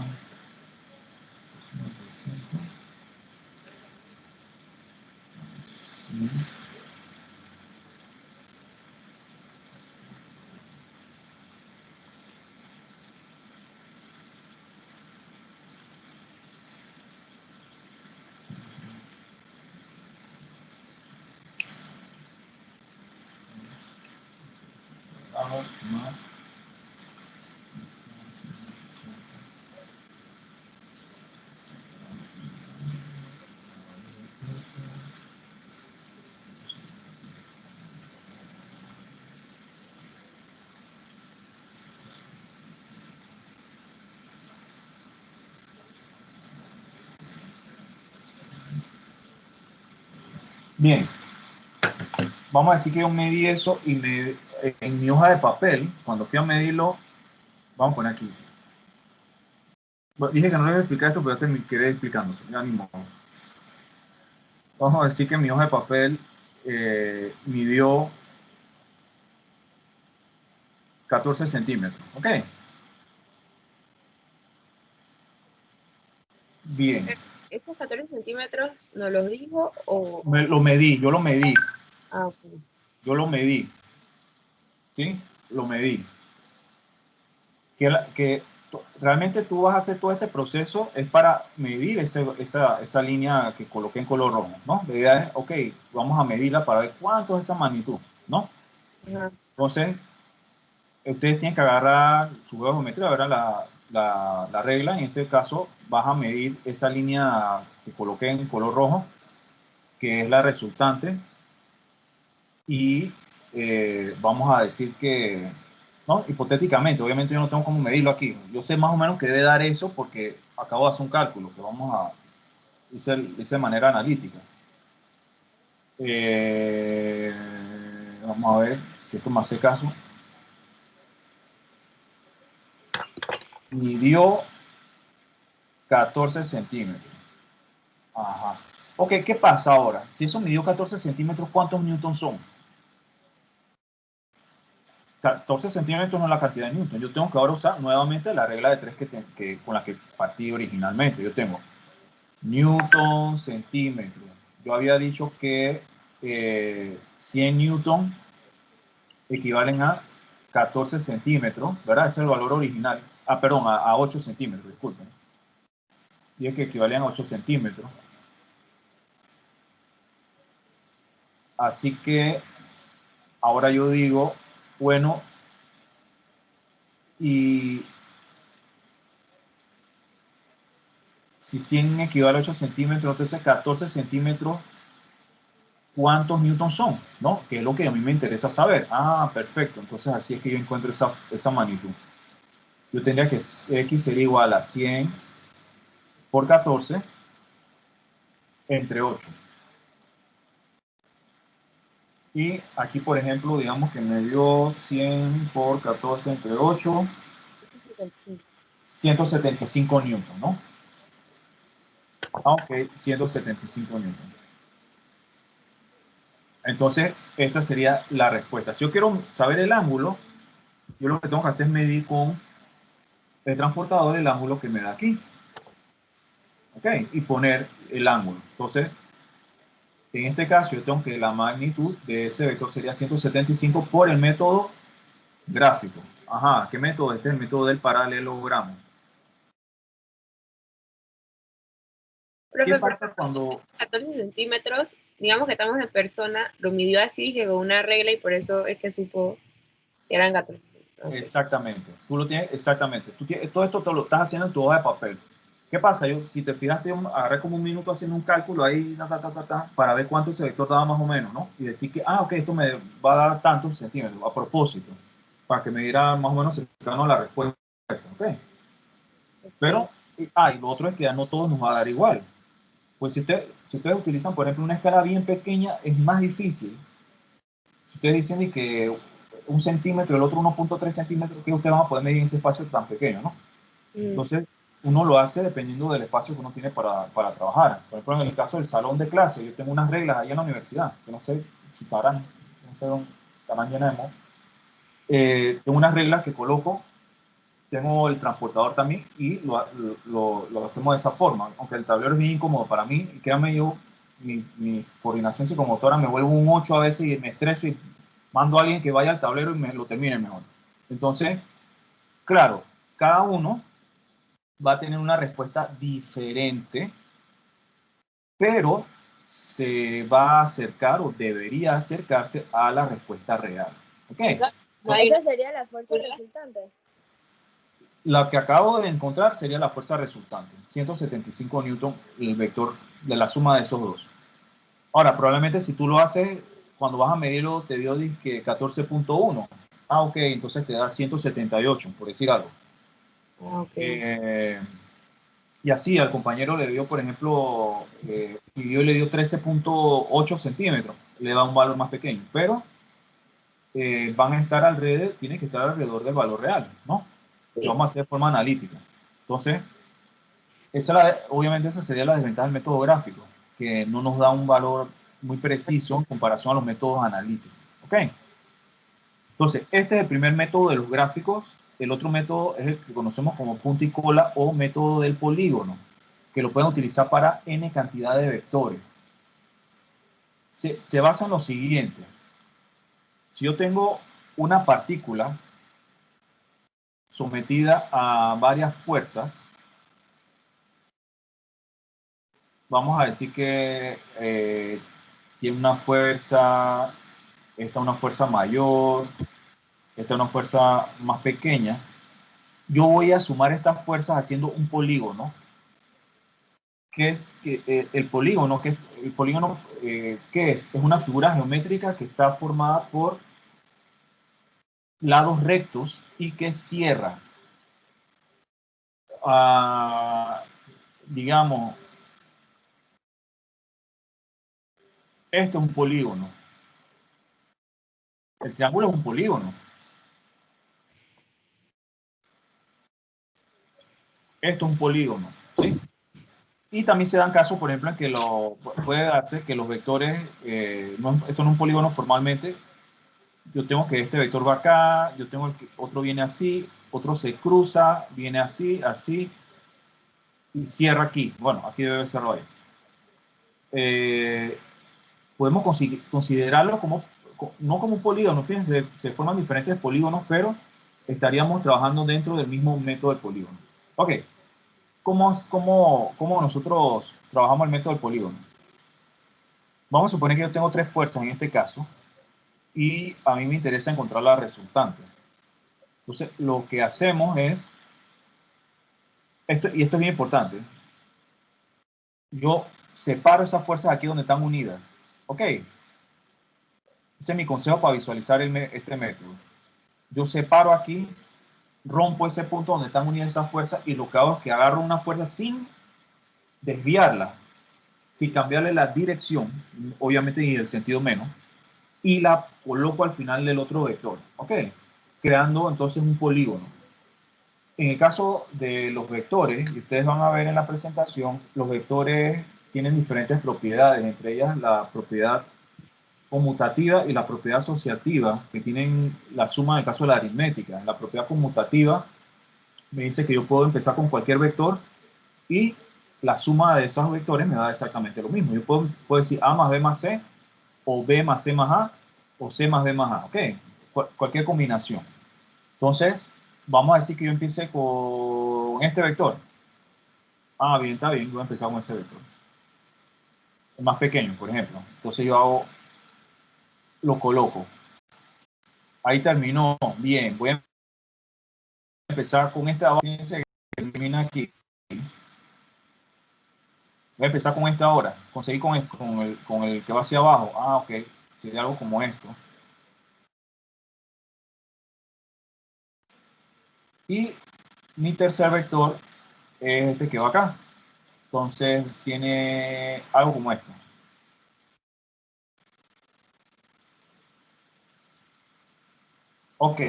Más. Bien, vamos a decir que yo medí eso y en mi hoja de papel, cuando fui a medirlo, vamos a poner aquí. Bueno, dije que no les voy a explicar esto, pero ya te quedé explicándose, ya ni modo. Vamos a decir que mi hoja de papel midió 14 centímetros, ¿ok? Bien. ¿Esos 14 centímetros nos los dijo o...? Lo medí, yo lo medí. Ah, ok. Yo lo medí. ¿Sí? Lo medí. Realmente tú vas a hacer todo este proceso es para medir esa línea que coloqué en color rojo, ¿no? La idea es, ok, vamos a medirla para ver cuánto es esa magnitud, ¿no? Ajá. Entonces, ustedes tienen que agarrar su juego de geometría, ¿verdad? La regla, en ese caso vas a medir esa línea que coloqué en color rojo, que es la resultante, y vamos a decir que, ¿no? Hipotéticamente, obviamente yo no tengo cómo medirlo aquí, yo sé más o menos que debe dar eso porque acabo de hacer un cálculo que vamos a hice de manera analítica. Vamos a ver si esto me hace caso. Midió 14 centímetros. Ajá. Ok, ¿qué pasa ahora? Si eso midió 14 centímetros, ¿cuántos newtons son? 14 centímetros no es la cantidad de newtons. Yo tengo que ahora usar nuevamente la regla de 3 con la que partí originalmente. Yo tengo newton, centímetros. Yo había dicho que 100 newton equivalen a 14 centímetros, ¿verdad? Ese es el valor original. Perdón, a 8 centímetros, disculpen. Y es que equivalen a 8 centímetros. Así que ahora yo digo, bueno, y si 100 equivale a 8 centímetros, entonces 14 centímetros, ¿cuántos newtons son? ¿No? Que es lo que a mí me interesa saber. Ah, perfecto. Entonces así es que yo encuentro esa magnitud. Yo tendría que X sería igual a 100 por 14 entre 8. Y aquí, por ejemplo, digamos que me dio 100 por 14 entre 8, 175 newton, ¿no? Ok, 175 newton. Entonces, esa sería la respuesta. Si yo quiero saber el ángulo, yo lo que tengo que hacer es medir con el transportador el ángulo que me da aquí. Ok, y poner el ángulo. Entonces, en este caso, yo tengo que la magnitud de ese vector sería 175 por el método gráfico. Ajá, ¿qué método? Este es el método del paralelogramo. Profe, ¿Qué pero pasa cuando... 14 centímetros, digamos que estamos en persona, lo midió así, llegó a una regla y por eso es que supo que eran 14 centímetros. Okay. Exactamente, tú lo tienes, exactamente. Todo esto te lo estás haciendo en tu hoja de papel. ¿Qué pasa? Yo, si te fijaste, yo agarré como un minuto haciendo un cálculo ahí, para ver cuánto ese vector daba más o menos, ¿no? Y decir que, ok, esto me va a dar tantos centímetros, a propósito, para que me diera más o menos cercano a la respuesta, ¿ok? Pero, y lo otro es que ya no todos nos va a dar igual. Pues si ustedes utilizan, por ejemplo, una escala bien pequeña, es más difícil. Si ustedes dicen que 1 centímetro y el otro 1.3 centímetros, que ustedes van a poder medir en ese espacio tan pequeño, ¿no? Entonces, uno lo hace dependiendo del espacio que uno tiene para trabajar. Por ejemplo, en el caso del salón de clase, yo tengo unas reglas ahí en la universidad, que no sé si estarán, no sé dónde estarán llenas de moho. Tengo unas reglas que coloco, tengo el transportador también, y lo hacemos de esa forma. Aunque el tablero es bien incómodo para mí, y créanme, yo, mi coordinación psicomotora me vuelvo un 8 a veces y me estreso y mando a alguien que vaya al tablero y me lo termine mejor. Entonces, claro, cada uno va a tener una respuesta diferente, pero se va a acercar o debería acercarse a la respuesta real. ¿Ok? Esa sería la fuerza resultante. La que acabo de encontrar sería la fuerza resultante, 175 newton, el vector de la suma de esos dos. Ahora, probablemente si tú lo haces, cuando vas a medirlo, te dio 14.1. Ok, entonces te da 178, por decir algo. Okay. Y así al compañero le dio, por ejemplo, midió y le dio 13.8 centímetros, le da un valor más pequeño, pero van a estar alrededor, tiene que estar alrededor del valor real, ¿no? Sí. Lo vamos a hacer de forma analítica. Entonces, obviamente esa sería la desventaja del método gráfico, que no nos da un valor muy preciso en comparación a los métodos analíticos. ¿Ok? Entonces, este es el primer método de los gráficos. El otro método es el que conocemos como punta y cola o método del polígono, que lo pueden utilizar para n cantidad de vectores. Se basa en lo siguiente. Si yo tengo una partícula sometida a varias fuerzas, vamos a decir que tiene una fuerza, esta una fuerza mayor, esta una fuerza más pequeña, yo voy a sumar estas fuerzas haciendo un polígono. ¿Qué es el polígono? ¿Qué es? Es una figura geométrica que está formada por lados rectos y que cierra. Digamos, esto es un polígono. El triángulo es un polígono. Esto es un polígono, ¿sí? Y también se dan casos, por ejemplo, en que puede darse que los vectores, esto no es un polígono formalmente, yo tengo que este vector va acá, yo tengo que otro viene así, otro se cruza, viene así, así, y cierra aquí. Bueno, aquí debe cerrar ahí. Podemos considerarlo como, no como un polígono, fíjense, se forman diferentes polígonos, pero estaríamos trabajando dentro del mismo método del polígono. Ok, ¿cómo nosotros trabajamos el método del polígono? Vamos a suponer que yo tengo 3 fuerzas en este caso, y a mí me interesa encontrar la resultante. Entonces, lo que hacemos es, y esto es bien importante, yo separo esas fuerzas aquí donde están unidas. Ok, ese es mi consejo para visualizar este método. Yo separo aquí, rompo ese punto donde están unidas esas fuerzas y lo que hago es que agarro una fuerza sin desviarla, sin cambiarle la dirección, obviamente y el sentido menos, y la coloco al final del otro vector, ¿ok? Creando entonces un polígono. En el caso de los vectores, y ustedes van a ver en la presentación, los vectores tienen diferentes propiedades, entre ellas la propiedad conmutativa y la propiedad asociativa, que tienen la suma en el caso de la aritmética. La propiedad conmutativa me dice que yo puedo empezar con cualquier vector y la suma de esos vectores me da exactamente lo mismo. Yo puedo decir A más B más C, o B más C más A, o C más D más A, ¿ok? Cualquier combinación. Entonces, vamos a decir que yo empiece con este vector. Ah, bien, está bien, voy a empezar con ese vector. El más pequeño, por ejemplo. Entonces yo lo coloco. Ahí terminó. Bien, voy a empezar con este abajo. Fíjense que termina aquí. Voy a empezar con este ahora. Conseguir con el que va hacia abajo. Ah, ok. Sería algo como esto. Y mi tercer vector es este que va acá. Entonces tiene algo como esto. Ok.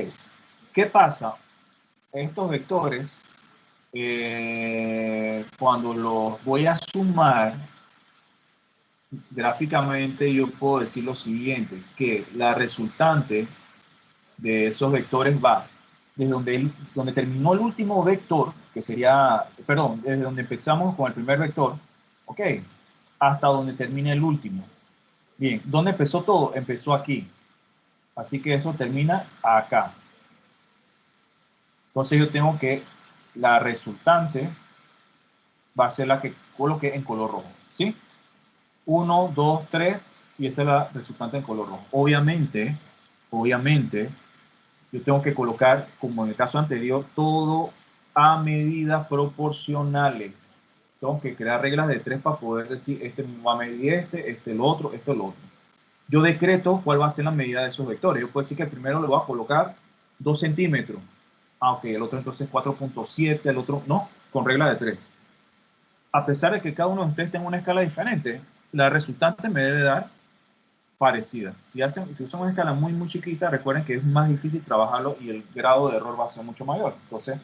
¿Qué pasa? Estos vectores, cuando los voy a sumar, gráficamente yo puedo decir lo siguiente, que la resultante de esos vectores va desde donde terminó el último vector, que sería, perdón, desde donde empezamos con el primer vector, ok, hasta donde termina el último. Bien, ¿dónde empezó todo? Empezó aquí. Así que eso termina acá. Entonces yo tengo que la resultante va a ser la que coloqué en color rojo, ¿sí? 1, 2, 3, y esta es la resultante en color rojo. Obviamente, yo tengo que colocar, como en el caso anterior, todo a medidas proporcionales. Tengo que crear reglas de 3 para poder decir, este va a medir este el otro, esto el otro. Yo decreto cuál va a ser la medida de esos vectores. Yo puedo decir que el primero le voy a colocar 2 centímetros. Ah, ok, el otro entonces 4.7, el otro no, con regla de 3. A pesar de que cada uno de ustedes tenga una escala diferente, la resultante me debe dar parecida. Si usan una escala muy chiquita, recuerden que es más difícil trabajarlo y el grado de error va a ser mucho mayor. Entonces,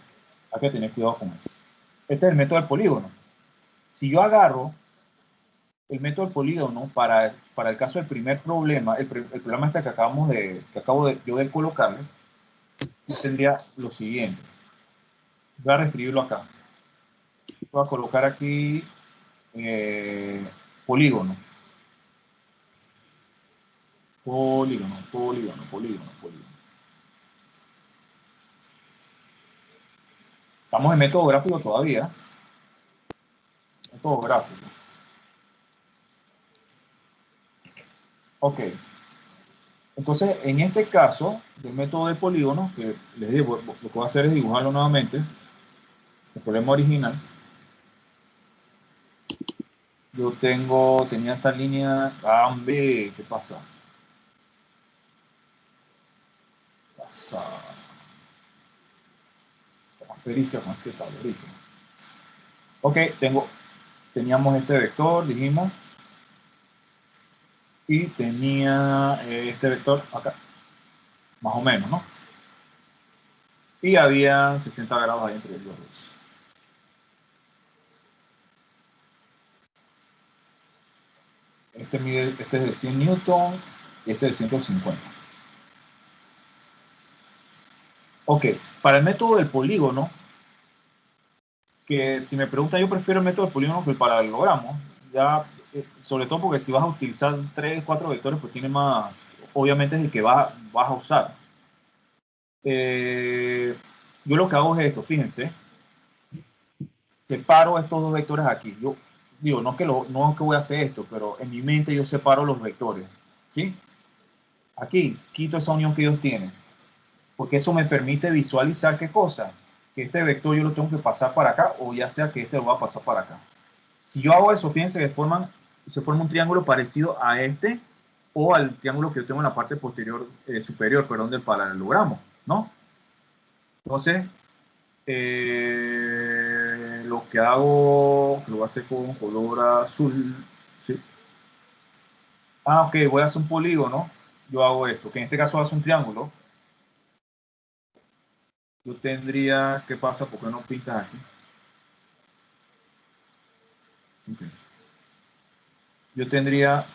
hay que tener cuidado con eso. Este es el método del polígono. Si yo agarro el método del polígono para el caso del primer problema, el problema este que acabo de colocarles, yo tendría lo siguiente. Voy a reescribirlo acá. Voy a colocar aquí polígono. Polígono. Estamos en método gráfico todavía. Método gráfico. Ok. Entonces, en este caso, del método de polígono, que les digo, lo que voy a hacer es dibujarlo nuevamente, el problema original. Yo tenía esta línea A, B, ¿qué pasa? Más pericia con este tablerito. Ok, teníamos este vector, dijimos, y tenía este vector acá, más o menos, ¿no? Y había 60 grados ahí entre los dos. Este es de 100 newton y este es de 150. Ok, para el método del polígono, que si me preguntan, yo prefiero el método del polígono que el paralelogramo, ya, sobre todo porque si vas a utilizar 3, 4 vectores, pues tiene más, obviamente es el que vas a usar. Yo lo que hago es esto, fíjense, separo estos dos vectores aquí. Yo digo, no es que voy a hacer esto, pero en mi mente yo separo los vectores, ¿sí? Aquí, quito esa unión que ellos tienen, porque eso me permite visualizar qué cosa, que este vector yo lo tengo que pasar para acá, o ya sea que este lo va a pasar para acá. Si yo hago eso, fíjense que se forma un triángulo parecido a este, o al triángulo que yo tengo en la parte posterior, superior, perdón, del paralelogramo, ¿no? Entonces, lo que hago, lo voy a hacer con color azul, ¿sí? Ah, ok, voy a hacer un polígono, yo hago esto, que en este caso hace un triángulo. Yo tendría, ¿qué pasa? ¿Por qué no pintas aquí? Okay. Yo tendría,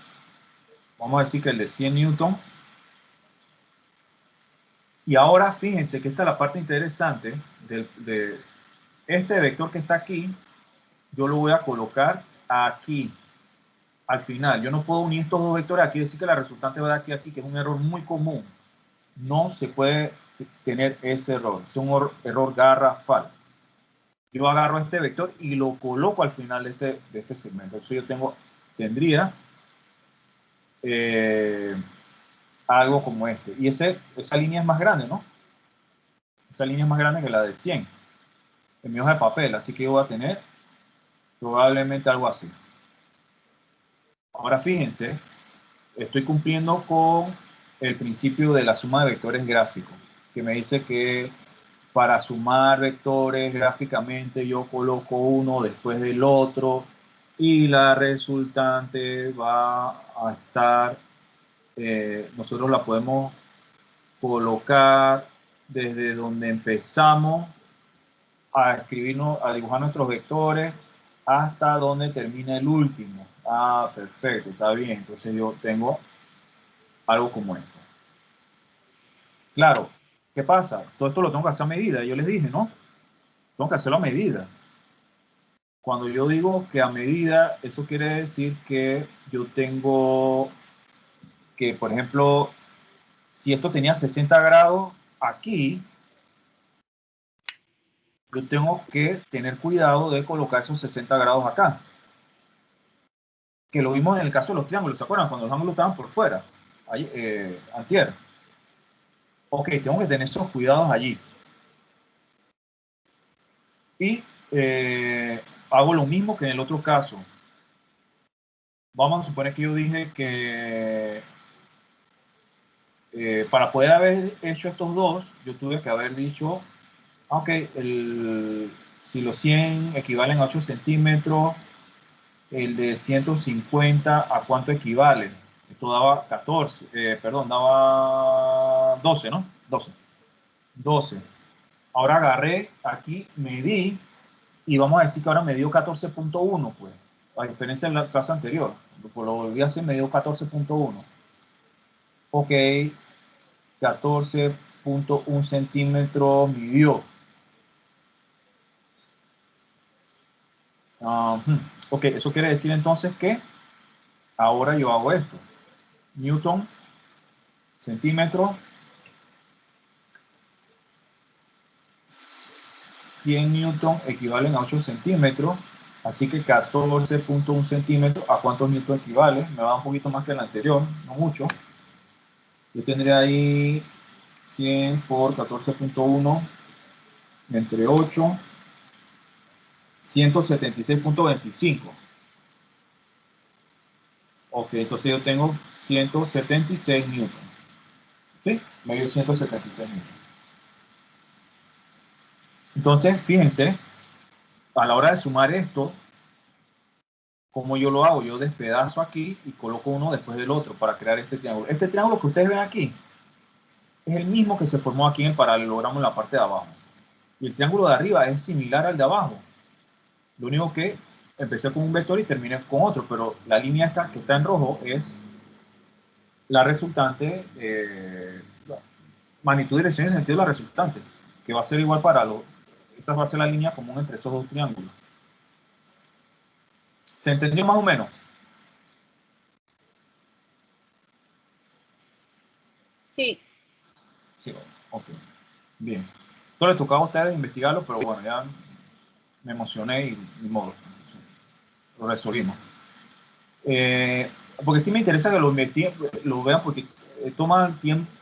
vamos a decir que el de 100 newton. Y ahora fíjense que esta es la parte interesante de este vector que está aquí. Yo lo voy a colocar aquí, al final. Yo no puedo unir estos dos vectores aquí y decir que la resultante va de aquí a aquí, que es un error muy común. No se puede tener ese error. Es un error garrafal. Yo agarro este vector y lo coloco al final de este segmento. Entonces yo tendría algo como este. Y esa línea es más grande, ¿no? Esa línea es más grande que la de 100 en mi hoja de papel. Así que yo voy a tener probablemente algo así. Ahora fíjense, estoy cumpliendo con el principio de la suma de vectores gráficos, que me dice que para sumar vectores gráficamente yo coloco uno después del otro y la resultante va a estar, nosotros la podemos colocar desde donde empezamos a escribirnos, a dibujar nuestros vectores hasta donde termina el último. Ah, perfecto, está bien. Entonces yo tengo algo como esto. Claro, ¿qué pasa? Todo esto lo tengo que hacer a medida. Yo les dije, ¿no? Tengo que hacerlo a medida. Cuando yo digo que a medida, eso quiere decir que yo tengo que, por ejemplo, si esto tenía 60 grados aquí, yo tengo que tener cuidado de colocar esos 60 grados acá. Que lo vimos en el caso de los triángulos, ¿se acuerdan? Cuando los ángulos estaban por fuera, antier. Ok, tengo que tener esos cuidados allí. Y hago lo mismo que en el otro caso. Vamos a suponer que yo dije que para poder haber hecho estos dos, yo tuve que haber dicho, ok, si los 100 equivalen a 8 centímetros, el de 150, ¿a cuánto equivale? Esto daba 14, perdón, daba 12, ¿no? 12. Ahora agarré aquí, medí, y vamos a decir que ahora me dio 14.1, pues, a diferencia del caso anterior. Lo volví a hacer, me dio 14.1. Ok, 14.1 centímetros midió. Ok, eso quiere decir entonces que ahora yo hago esto. Newton, centímetro, 100 newton equivalen a 8 centímetros, así que 14.1 centímetros, ¿a cuántos newton equivale? Me va un poquito más que el anterior, no mucho. Yo tendría ahí 100 por 14.1 entre 8, 176.25. Ok, entonces yo tengo 176 newton. ¿Sí? Me dio 176 newton. Entonces, fíjense, a la hora de sumar esto, ¿cómo yo lo hago? Yo despedazo aquí y coloco uno después del otro para crear este triángulo. Este triángulo que ustedes ven aquí es el mismo que se formó aquí en el paralelogramo en la parte de abajo. Y el triángulo de arriba es similar al de abajo. Lo único que empecé con un vector y terminé con otro, pero la línea esta que está en rojo es la resultante, magnitud, dirección y sentido de la resultante, que va a ser igual para los, esa va a ser la línea común entre esos dos triángulos. ¿Se entendió más o menos? Sí. Sí, ok. Bien. Esto les tocaba a ustedes investigarlo, pero bueno, ya me emocioné y ni modo. Lo resolvimos. Porque sí me interesa que lo vean porque toman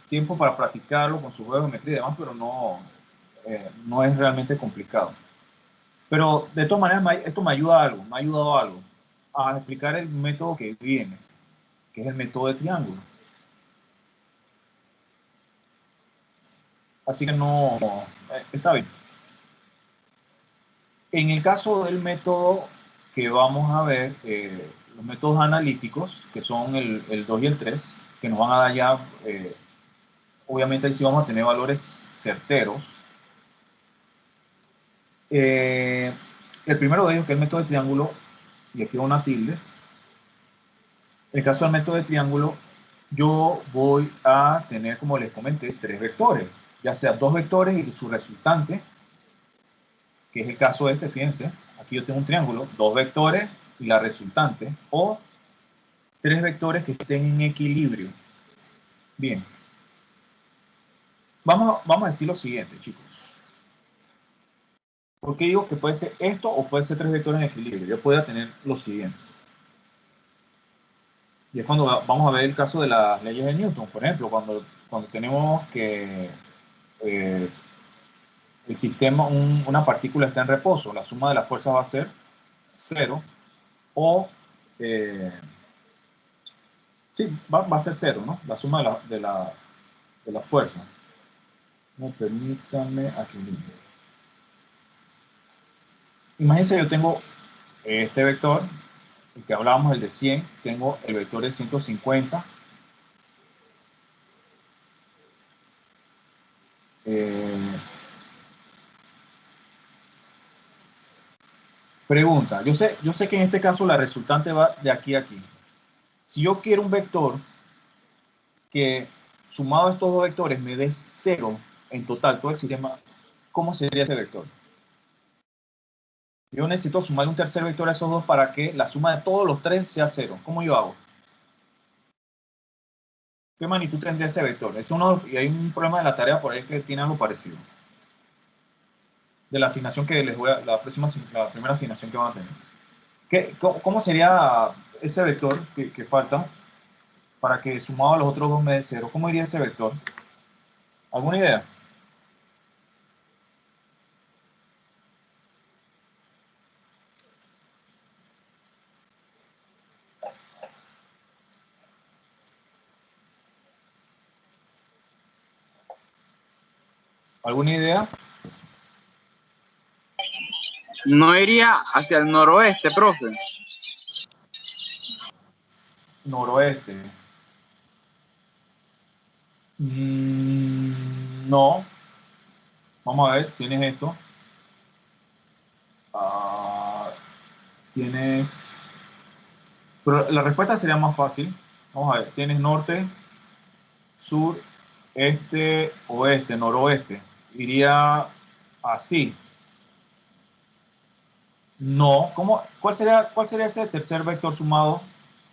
tiempo para practicarlo con su juego de geometría y demás, pero no es realmente complicado. Pero de todas maneras, esto me ayuda a algo, me ha ayudado a algo, a explicar el método que viene, que es el método de triángulo. Así que está bien. En el caso del método que vamos a ver, los métodos analíticos, que son el 2 y el 3, que nos van a dar ya, obviamente ahí sí vamos a tener valores certeros. El primero de ellos, que es el método de triángulo, y aquí va una tilde. En el caso del método de triángulo, yo voy a tener, como les comenté, 3 vectores, ya sea 2 vectores y su resultante, que es el caso este, fíjense, aquí yo tengo un triángulo, 2 vectores y la resultante, o 3 vectores que estén en equilibrio. Bien. vamos a decir lo siguiente, chicos. ¿Por qué digo que puede ser esto o puede ser tres vectores en equilibrio? Yo podría tener lo siguiente. Y es cuando vamos a ver el caso de las leyes de Newton. Por ejemplo, cuando tenemos que el sistema, una partícula está en reposo, la suma de las fuerzas va a ser 0 o sí, va a ser 0, ¿no? La suma de la fuerza. No, permítanme aquí. Imagínense, yo tengo este vector, el que hablábamos, el de 100, tengo el vector de 150. Pregunta, yo sé que en este caso la resultante va de aquí a aquí. Si yo quiero un vector que sumado a estos dos vectores me dé 0 en total, todo el sistema, ¿cómo sería ese vector? Yo necesito sumarle un tercer vector a esos dos para que la suma de todos los tres sea 0. ¿Cómo yo hago? ¿Qué magnitud tendría ese vector? Y hay un problema de la tarea por ahí que tiene algo parecido. De la asignación que les voy a, la primera asignación que van a tener. ¿Cómo sería ese vector que falta para que sumado a los otros dos me dé 0? ¿Cómo iría ese vector? ¿Alguna idea? ¿Alguna idea? No iría hacia el noroeste, profe. Noroeste. No. Vamos a ver, tienes esto. Tienes... Pero la respuesta sería más fácil. Vamos a ver, tienes norte, sur, este, oeste, noroeste. Iría así. No. ¿Cuál sería ese tercer vector sumado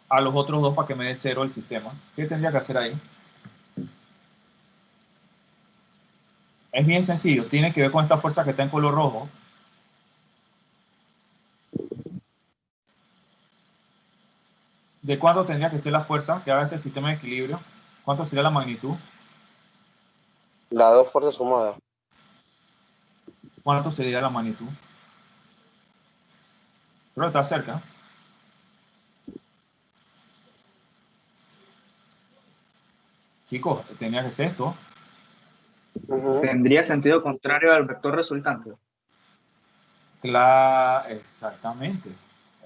a los otros dos para que me dé 0 el sistema? ¿Qué tendría que hacer ahí? Es bien sencillo. Tiene que ver con esta fuerza que está en color rojo. ¿De cuánto tendría que ser la fuerza que haga este sistema de equilibrio? ¿Cuánto sería la magnitud? Las dos fuerzas sumadas. ¿Cuánto sería la magnitud? Pero está cerca. Chicos, tenía que ser esto. Tendría sentido contrario al vector resultante. Exactamente.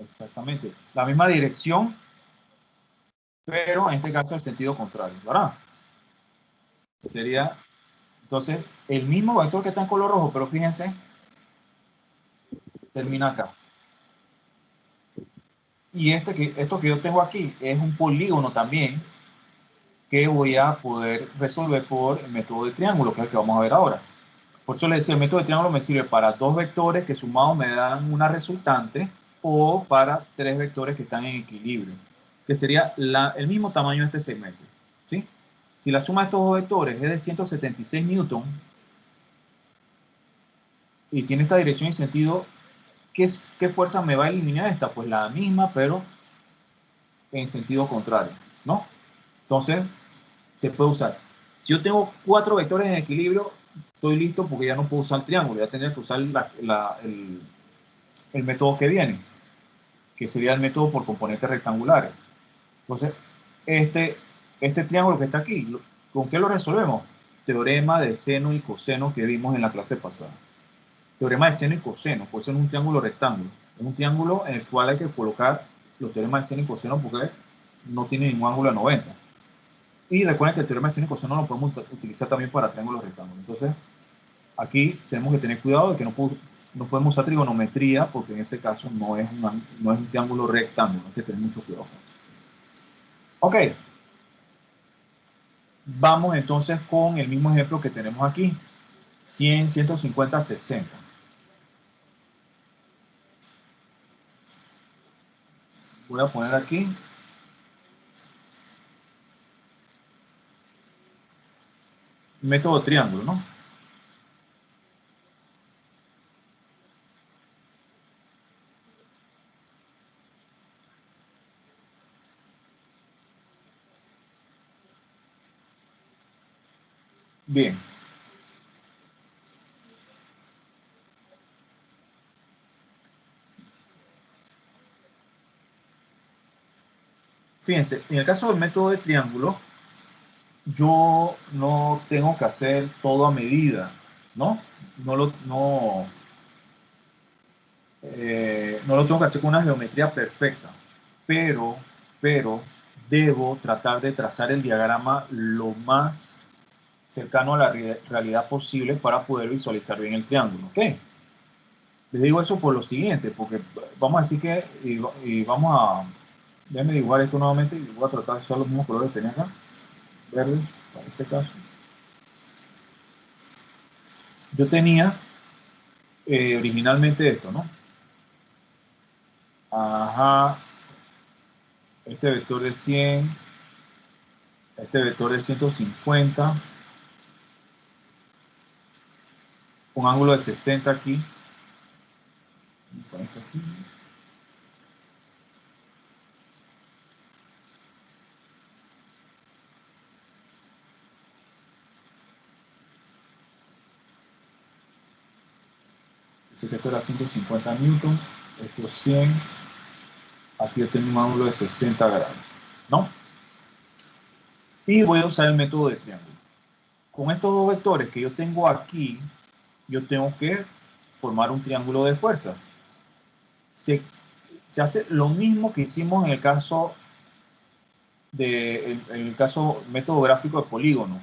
Exactamente. La misma dirección, pero en este caso el sentido contrario, ¿verdad? Sería, entonces, el mismo vector que está en color rojo, pero fíjense, termina acá. Y esto que yo tengo aquí es un polígono también que voy a poder resolver por el método de triángulo, que es el que vamos a ver ahora. Por eso les decía, el método de triángulo me sirve para dos vectores que sumados me dan una resultante o para tres vectores que están en equilibrio, que sería el mismo tamaño de este segmento. ¿Sí? Si la suma de estos dos vectores es de 176 newton y tiene esta dirección y sentido, ¿qué fuerza me va a eliminar esta? Pues la misma, pero en sentido contrario, ¿no? Entonces, se puede usar. Si yo tengo cuatro vectores en equilibrio, estoy listo porque ya no puedo usar el triángulo, ya tendría que usar el método que viene, que sería el método por componentes rectangulares. Entonces, este triángulo que está aquí, ¿con qué lo resolvemos? Teorema de seno y coseno que vimos en la clase pasada. Teorema de seno y coseno, pues eso no es un triángulo rectángulo, es un triángulo en el cual hay que colocar los teoremas de seno y coseno porque no tiene ningún ángulo de 90. Y recuerden que el teorema de seno y coseno lo podemos utilizar también para triángulos rectángulos. Entonces, aquí tenemos que tener cuidado de que no podemos usar trigonometría porque en ese caso no es un triángulo rectángulo. Hay que tener mucho cuidado. Ok. Vamos entonces con el mismo ejemplo que tenemos aquí. 100, 150, 60. Voy a poner aquí. método triángulo, ¿no? Bien. Fíjense, en el caso del método de triángulo, yo no tengo que hacer todo a medida, ¿no? No lo tengo que hacer con una geometría perfecta, pero debo tratar de trazar el diagrama lo más cercano a la realidad posible para poder visualizar bien el triángulo, ¿ok? Les digo eso por lo siguiente, porque vamos a decir que, y vamos a, déjenme dibujar esto nuevamente y voy a tratar de usar los mismos colores que tenía acá, verde, para este caso. Yo tenía originalmente esto, ¿no? Ajá, este vector de 100, este vector de 150, un ángulo de 60 aquí, esto era 150 newton, esto 100, aquí yo tengo un ángulo de 60 grados, ¿no? Y voy a usar el método de triángulo. Con estos dos vectores que yo tengo aquí, yo tengo que formar un triángulo de fuerza. Se hace lo mismo que hicimos en el caso método gráfico de polígono.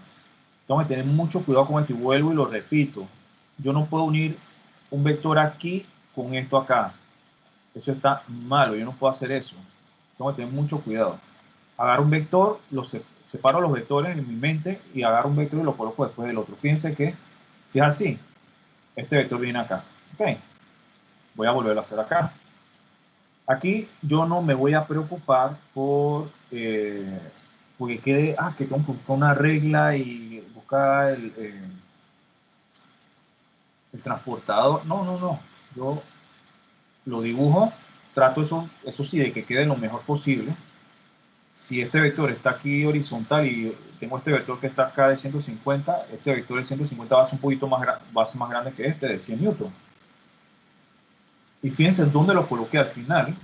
Tengo que tener mucho cuidado con esto y vuelvo y lo repito. Yo no puedo unir un vector aquí con esto acá. Eso está malo, yo no puedo hacer eso. Tengo que tener mucho cuidado. Agarro un vector, separo los vectores en mi mente y agarro un vector y lo coloco después del otro. Fíjense que si es así, este vector viene acá. Ok, voy a volverlo a hacer acá. Aquí yo no me voy a preocupar por porque quede, que tengo que buscar una regla y buscar el transportador. No. Yo lo dibujo, trato eso sí, de que quede lo mejor posible. Si este vector está aquí horizontal y tengo este vector que está acá de 150, ese vector de 150 va a ser un poquito más, más grande que este de 100 newton. Y fíjense dónde lo coloqué al final.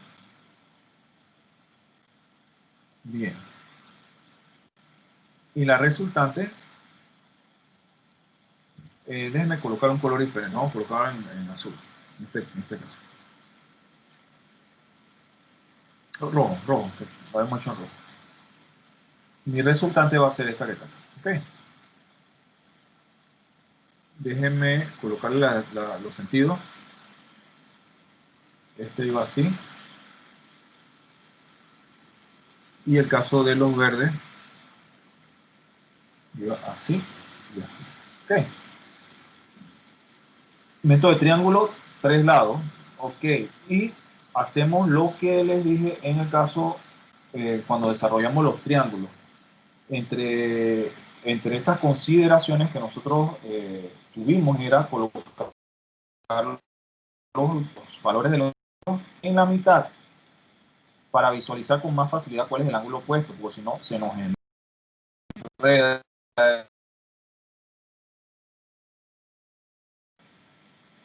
Bien. Y la resultante, déjenme colocar un color diferente, vamos a colocar en azul, en este caso. Rojo, que va a haber mucho en rojo. Mi resultante va a ser esta que está acá. Ok. Déjenme colocarle los sentidos. Este iba así. Y el caso de los verdes iba así y así. Ok. Método de triángulo, 3 lados. Ok. Y hacemos lo que les dije en el caso cuando desarrollamos los triángulos. Entre esas consideraciones que nosotros tuvimos era colocar los valores de los en la mitad para visualizar con más facilidad cuál es el ángulo opuesto, porque si no se nos enreda.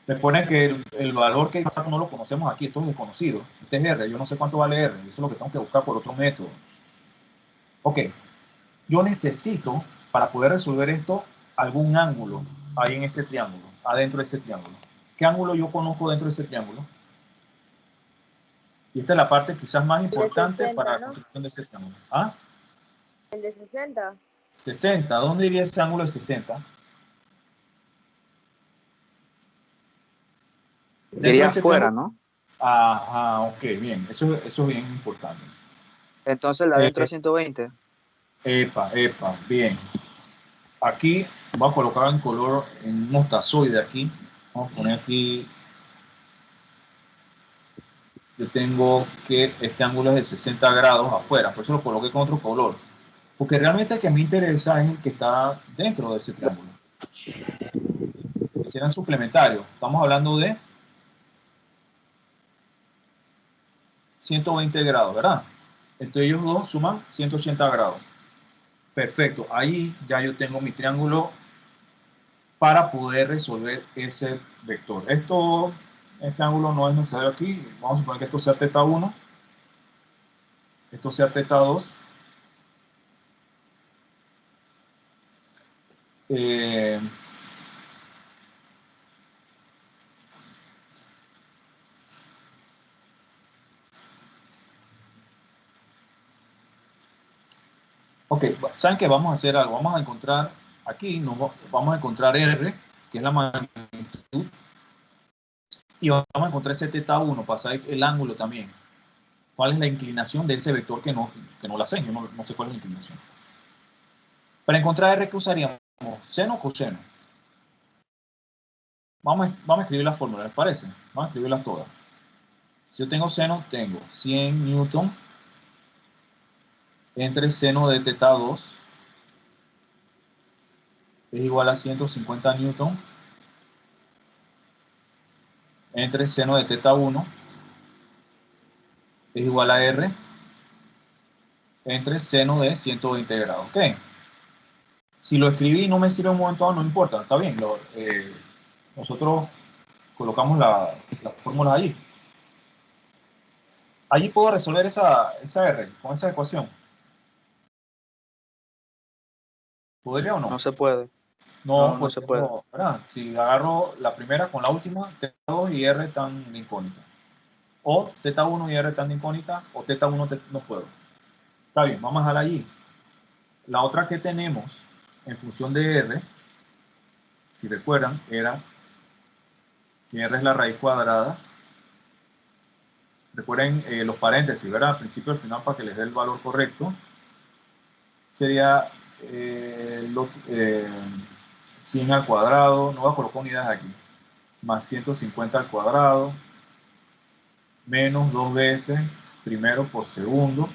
Recuerden que el valor que no lo conocemos aquí, esto es desconocido. Este es R, yo no sé cuánto vale R, eso es lo que tengo que buscar por otro método. Ok, yo necesito, para poder resolver esto, algún ángulo ahí en ese triángulo, adentro de ese triángulo. ¿Qué ángulo yo conozco dentro de ese triángulo? Y esta es la parte quizás más importante 60, para la ¿no? construcción de ese triángulo. ¿Ah? El de 60. 60, ¿dónde iría ese ángulo de 60? Iría afuera, ¿no? Ajá, ok, bien, eso es bien importante. Entonces la dentro de 120. Epa, bien. Aquí voy a colocar en color, en mostazoide aquí. Vamos a poner aquí. Yo tengo que este ángulo es de 60 grados afuera, por eso lo coloqué con otro color. Porque realmente el que me interesa es el que está dentro de ese triángulo. Serán suplementarios. Estamos hablando de 120 grados, ¿verdad? Entonces ellos dos suman 180 grados. Perfecto. Ahí ya yo tengo mi triángulo para poder resolver ese vector. Este ángulo no es necesario aquí. Vamos a suponer que esto sea teta 1. Esto sea teta 2. Ok, ¿saben qué? Vamos a hacer algo. Vamos a encontrar aquí, vamos a encontrar R, que es la magnitud, y vamos a encontrar ese teta 1, para saber el ángulo también. ¿Cuál es la inclinación de ese vector que no la sé? Yo no sé cuál es la inclinación. Para encontrar R, ¿qué usaríamos? ¿Seno o coseno? Vamos a escribir la fórmula, ¿les parece? Vamos a escribirlas todas. Si yo tengo seno, tengo 100 newton entre seno de teta 2 es igual a 150 newton entre seno de teta 1 es igual a R entre seno de 120 grados. ¿Ok? Si lo escribí y no me sirve un momento dado, no importa, está bien. Nosotros colocamos las fórmulas allí. Allí puedo resolver esa R con esa ecuación. ¿Podría o no? No se puede. No, No pues se puede. no, ¿verdad? Si agarro la primera con la última, teta 2 y R están de incógnita. O teta 1 y R están de incógnita, o teta 1 no puedo. Está bien, vamos a dejar allí. La otra que tenemos en función de R, si recuerdan, era que R es la raíz cuadrada. Recuerden los paréntesis, ¿verdad? Al principio y al final para que les dé el valor correcto. Sería 100 al cuadrado, no voy a colocar unidades aquí, más 150 al cuadrado, menos 2 veces primero por segundo,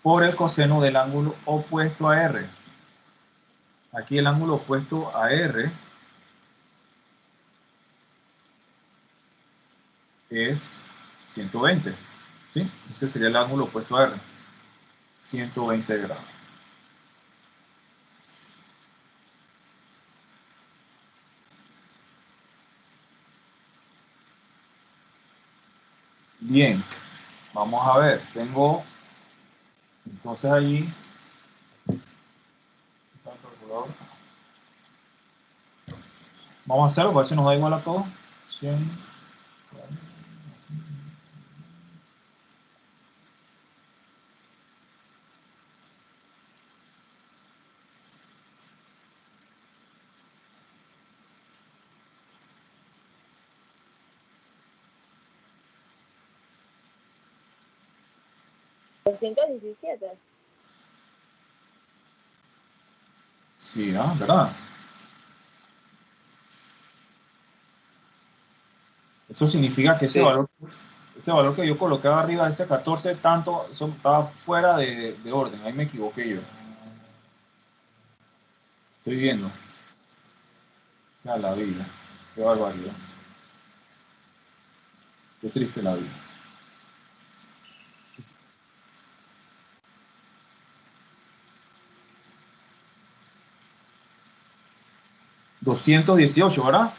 por el coseno del ángulo opuesto a R. Aquí el ángulo opuesto a R es 120, ¿sí? Ese sería el ángulo opuesto a R, 120 grados. Bien, vamos a ver, tengo entonces allí vamos a hacerlo para ver si nos da igual a todos. 100. 217. Sí, ¿verdad? Eso significa que ese Sí. valor que yo colocaba arriba de ese 14, tanto, eso estaba fuera de orden. Ahí me equivoqué yo. Estoy viendo. Ya la vida. Qué barbaridad. Qué triste la vida. $218, ¿verdad?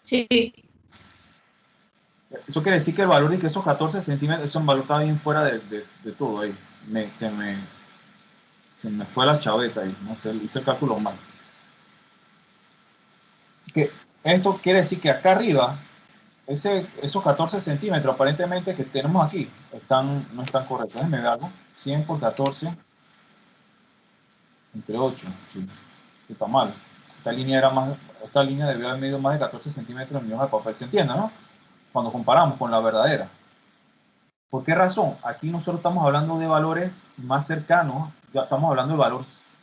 Sí, Eso quiere decir que el valor de que esos 14 centímetros, ese valor está bien fuera de todo ahí. Se me fue la chaveta ahí. No sé, hice el cálculo mal. Que esto quiere decir que acá arriba, esos 14 centímetros aparentemente que tenemos aquí, no están correctos. Déjenme ver algo. 100 por 14 entre 8. Sí, está mal. Esta línea debió haber medido más de 14 centímetros en mi hoja de papel. ¿Se entiende, no? Cuando comparamos con la verdadera. ¿Por qué razón? Aquí nosotros estamos hablando de valores más cercanos. Ya estamos hablando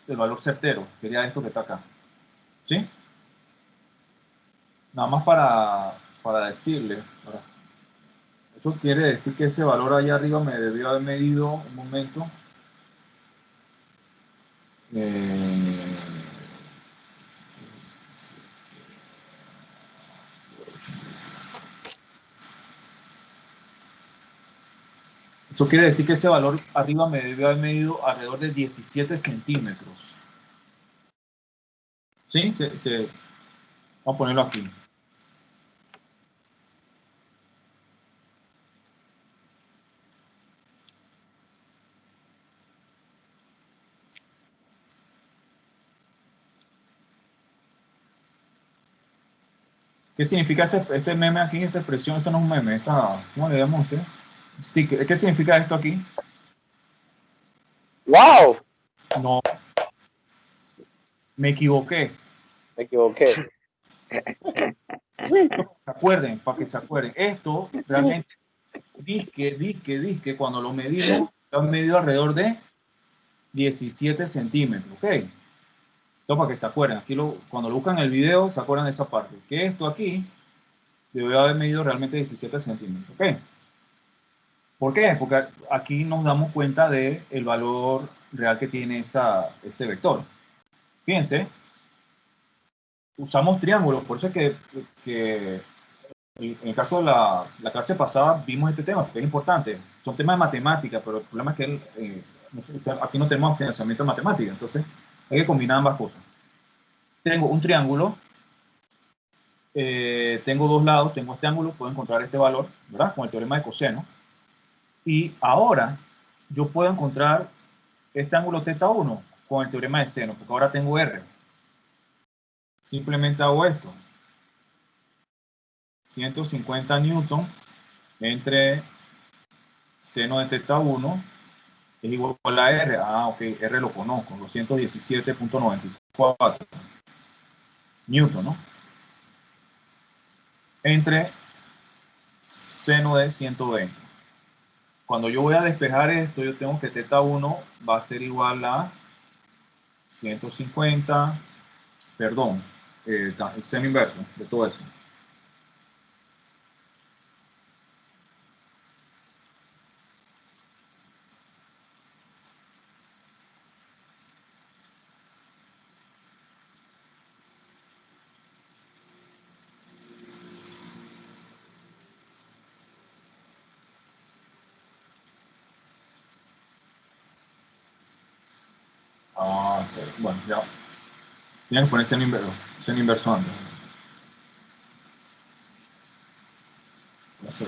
del valor certero, que sería esto que está acá. ¿Sí? Nada más para decirle. Eso quiere decir que ese valor allá arriba me debió haber medido un momento. Eso quiere decir que ese valor arriba me debió haber medido alrededor de 17 centímetros. ¿Sí? Vamos a ponerlo aquí. ¿Qué significa este meme aquí, esta expresión? Esto no es un meme, ¿cómo le llaman ustedes? Sticker. ¿Qué significa esto aquí? ¡Wow! No. Me equivoqué. Me equivoqué. Para que se acuerden. Esto realmente, disque, cuando lo medimos, lo han medido alrededor de 17 centímetros, ¿ok? Esto para que se acuerden. Aquí cuando lo buscan el video, se acuerdan de esa parte. Que esto aquí debió haber medido realmente 17 centímetros, ¿ok? ¿Por qué? Porque aquí nos damos cuenta del valor real que tiene ese vector. Fíjense, usamos triángulos, por eso es que en el caso de la clase pasada vimos este tema, porque es importante. Son temas de matemática, pero el problema es que aquí no tenemos financiamiento de matemática, entonces hay que combinar ambas cosas. Tengo un triángulo, tengo dos lados, tengo este ángulo, puedo encontrar este valor, ¿verdad? Con el teorema de coseno. Y ahora yo puedo encontrar este ángulo θ1 con el teorema de seno, porque ahora tengo R. Simplemente hago esto. 150 newton entre seno de θ1 es igual a R. Ah, ok, R lo conozco, 217.94 newton, ¿no? Entre seno de 120. Cuando yo voy a despejar esto, yo tengo que θ1 va a ser igual a 150, perdón, el seno inverso de todo eso. Ah, okay. Bueno, ya. Tienen que poner seno inverso antes. Eso.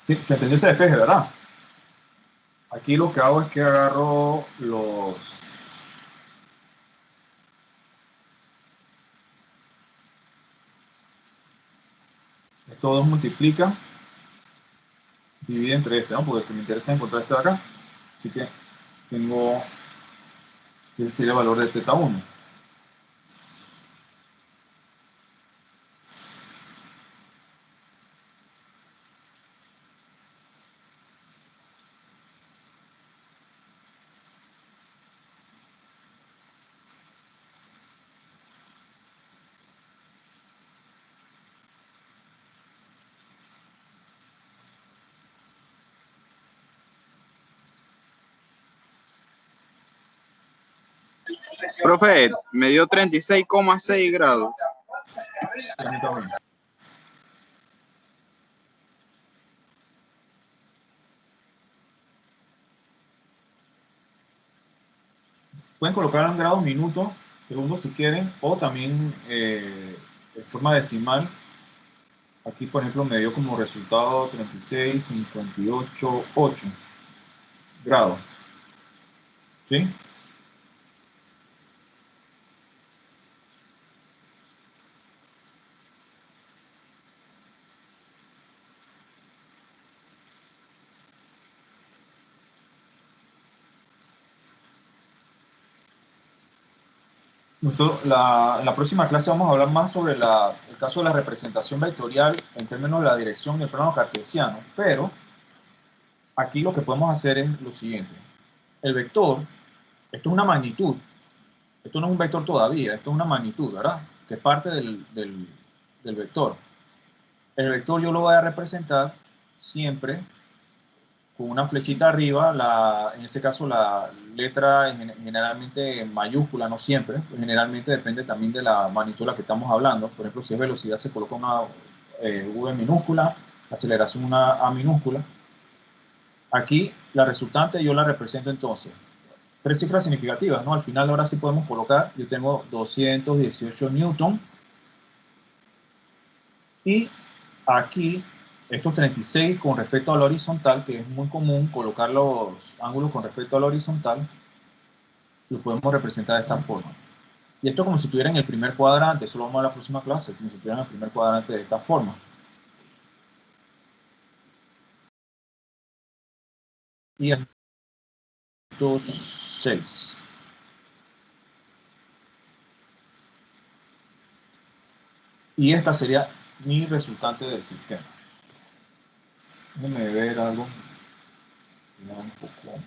Sí, se entendió ese despeje, ¿verdad? Aquí lo que hago es que agarro estos dos multiplica, divide entre este, ¿no? Porque me interesa encontrar este de acá. Así que tengo, ese sería el valor de θ1. Profe, me dio 36,6 grados. Pueden colocar en grados, minutos, segundos si quieren, o también en forma decimal. Aquí, por ejemplo, me dio como resultado 36,58,8 grados. ¿Sí? En la próxima clase vamos a hablar más sobre el caso de la representación vectorial en términos de la dirección y el plano cartesiano, pero aquí lo que podemos hacer es lo siguiente. El vector, esto es una magnitud, esto no es un vector todavía, esto es una magnitud, ¿verdad? Que es parte del vector. El vector yo lo voy a representar siempre con una flechita arriba, en ese caso la letra generalmente en mayúscula, no siempre, pues generalmente depende también de la magnitud de la que estamos hablando. Por ejemplo, si es velocidad se coloca una V minúscula, aceleración una A minúscula. Aquí la resultante yo la represento entonces. 3 cifras significativas, ¿no? Al final ahora sí podemos colocar, yo tengo 218 newton y aquí estos 36 con respecto a la horizontal, que es muy común colocar los ángulos con respecto a la horizontal, lo podemos representar de esta forma. Y esto como si estuviera en el primer cuadrante, eso lo vamos a la próxima clase, como si estuviera en el primer cuadrante de esta forma. Y estos 6. Y esta sería mi resultante del sistema. Déjenme ver algo. Un poco.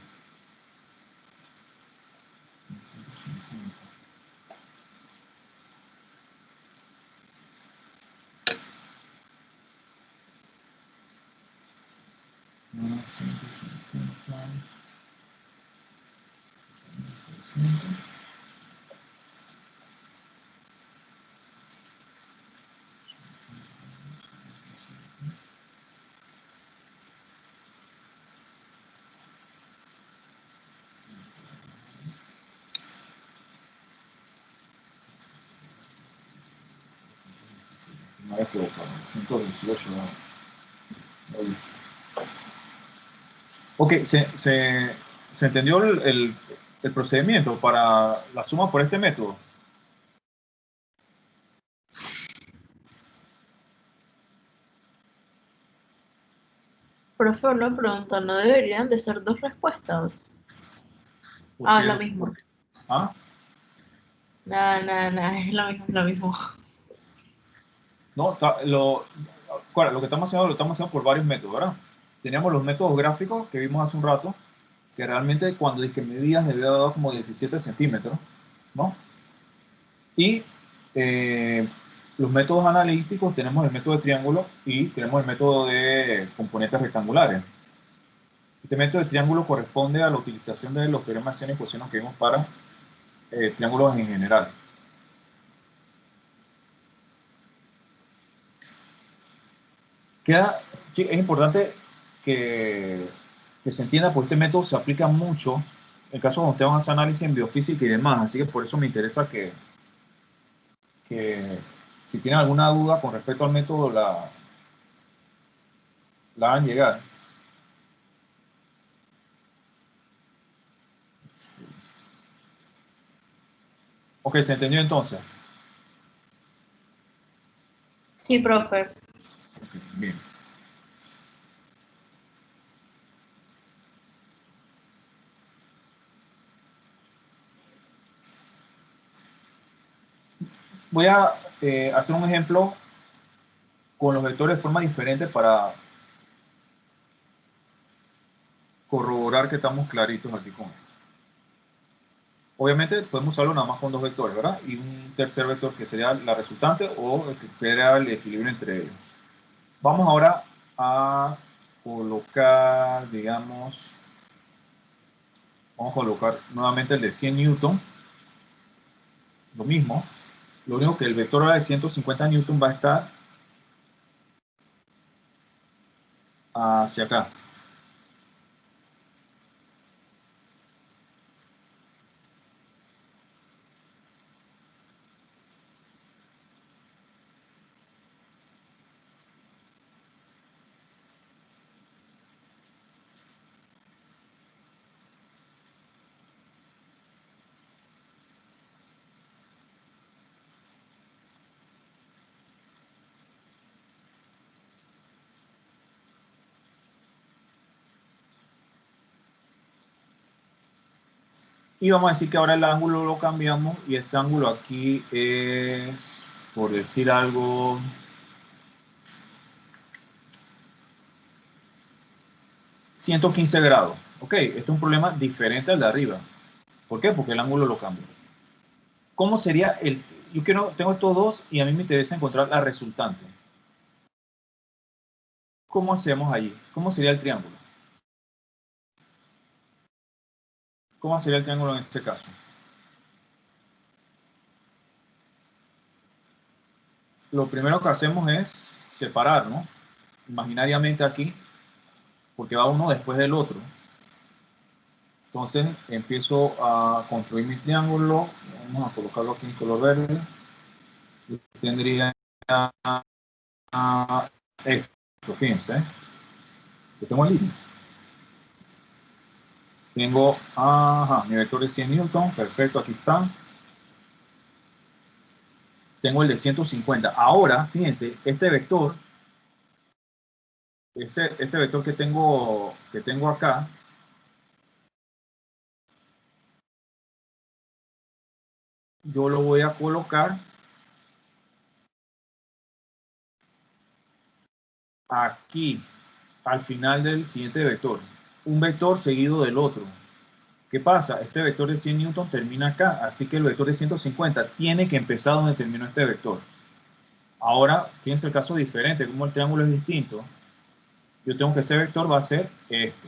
Me había equivocado, 118. Ok, ¿se entendió el procedimiento para la suma por este método? Profe, una pregunta, ¿no deberían de ser dos respuestas? Es lo mismo. ¿Ah? No, es lo mismo. No, lo que estamos haciendo lo estamos haciendo por varios métodos, ¿verdad? Teníamos los métodos gráficos que vimos hace un rato, que realmente cuando dije medidas debía dar como 17 centímetros, ¿no? Y los métodos analíticos tenemos el método de triángulo y tenemos el método de componentes rectangulares. Este método de triángulo corresponde a la utilización de los teoremas de y ecuaciones que vimos para triángulos en general. Es importante que se entienda, porque este método se aplica mucho en caso cuando ustedes van a hacer análisis en biofísica y demás, así que por eso me interesa que si tienen alguna duda con respecto al método la hagan llegar. Ok, ¿se entendió entonces? Sí, profe. Okay, bien. Voy a hacer un ejemplo con los vectores de forma diferente para corroborar que estamos claritos aquí con esto. Obviamente podemos usarlo nada más con dos vectores, ¿verdad? Y un tercer vector que sería la resultante o el que sea el equilibrio entre ellos. Vamos ahora a colocar, digamos, vamos a colocar nuevamente el de 100 newton. Lo mismo. Lo único que el vector ahora de 150 newton va a estar hacia acá. Y vamos a decir que ahora el ángulo lo cambiamos y este ángulo aquí es, por decir algo, 115 grados. Ok, este es un problema diferente al de arriba. ¿Por qué? Porque el ángulo lo cambia. ¿Cómo sería el...? Yo tengo estos dos y a mí me interesa encontrar la resultante. ¿Cómo hacemos allí? ¿Cómo sería el triángulo? ¿Cómo sería el triángulo en este caso? Lo primero que hacemos es separar, ¿no? Imaginariamente aquí, porque va uno después del otro. Entonces empiezo a construir mi triángulo. Vamos a colocarlo aquí en color verde. Yo tendría esto, fíjense. Yo tengo el línea. Tengo, mi vector de 100 newton, perfecto, aquí está. Tengo el de 150. Ahora, fíjense, este vector que tengo acá, yo lo voy a colocar aquí, al final del siguiente vector. Un vector seguido del otro. ¿Qué pasa? Este vector de 100 newton termina acá, así que el vector de 150 tiene que empezar donde terminó este vector. Ahora, fíjense el caso diferente, como el triángulo es distinto. Yo tengo que ese vector va a ser esto.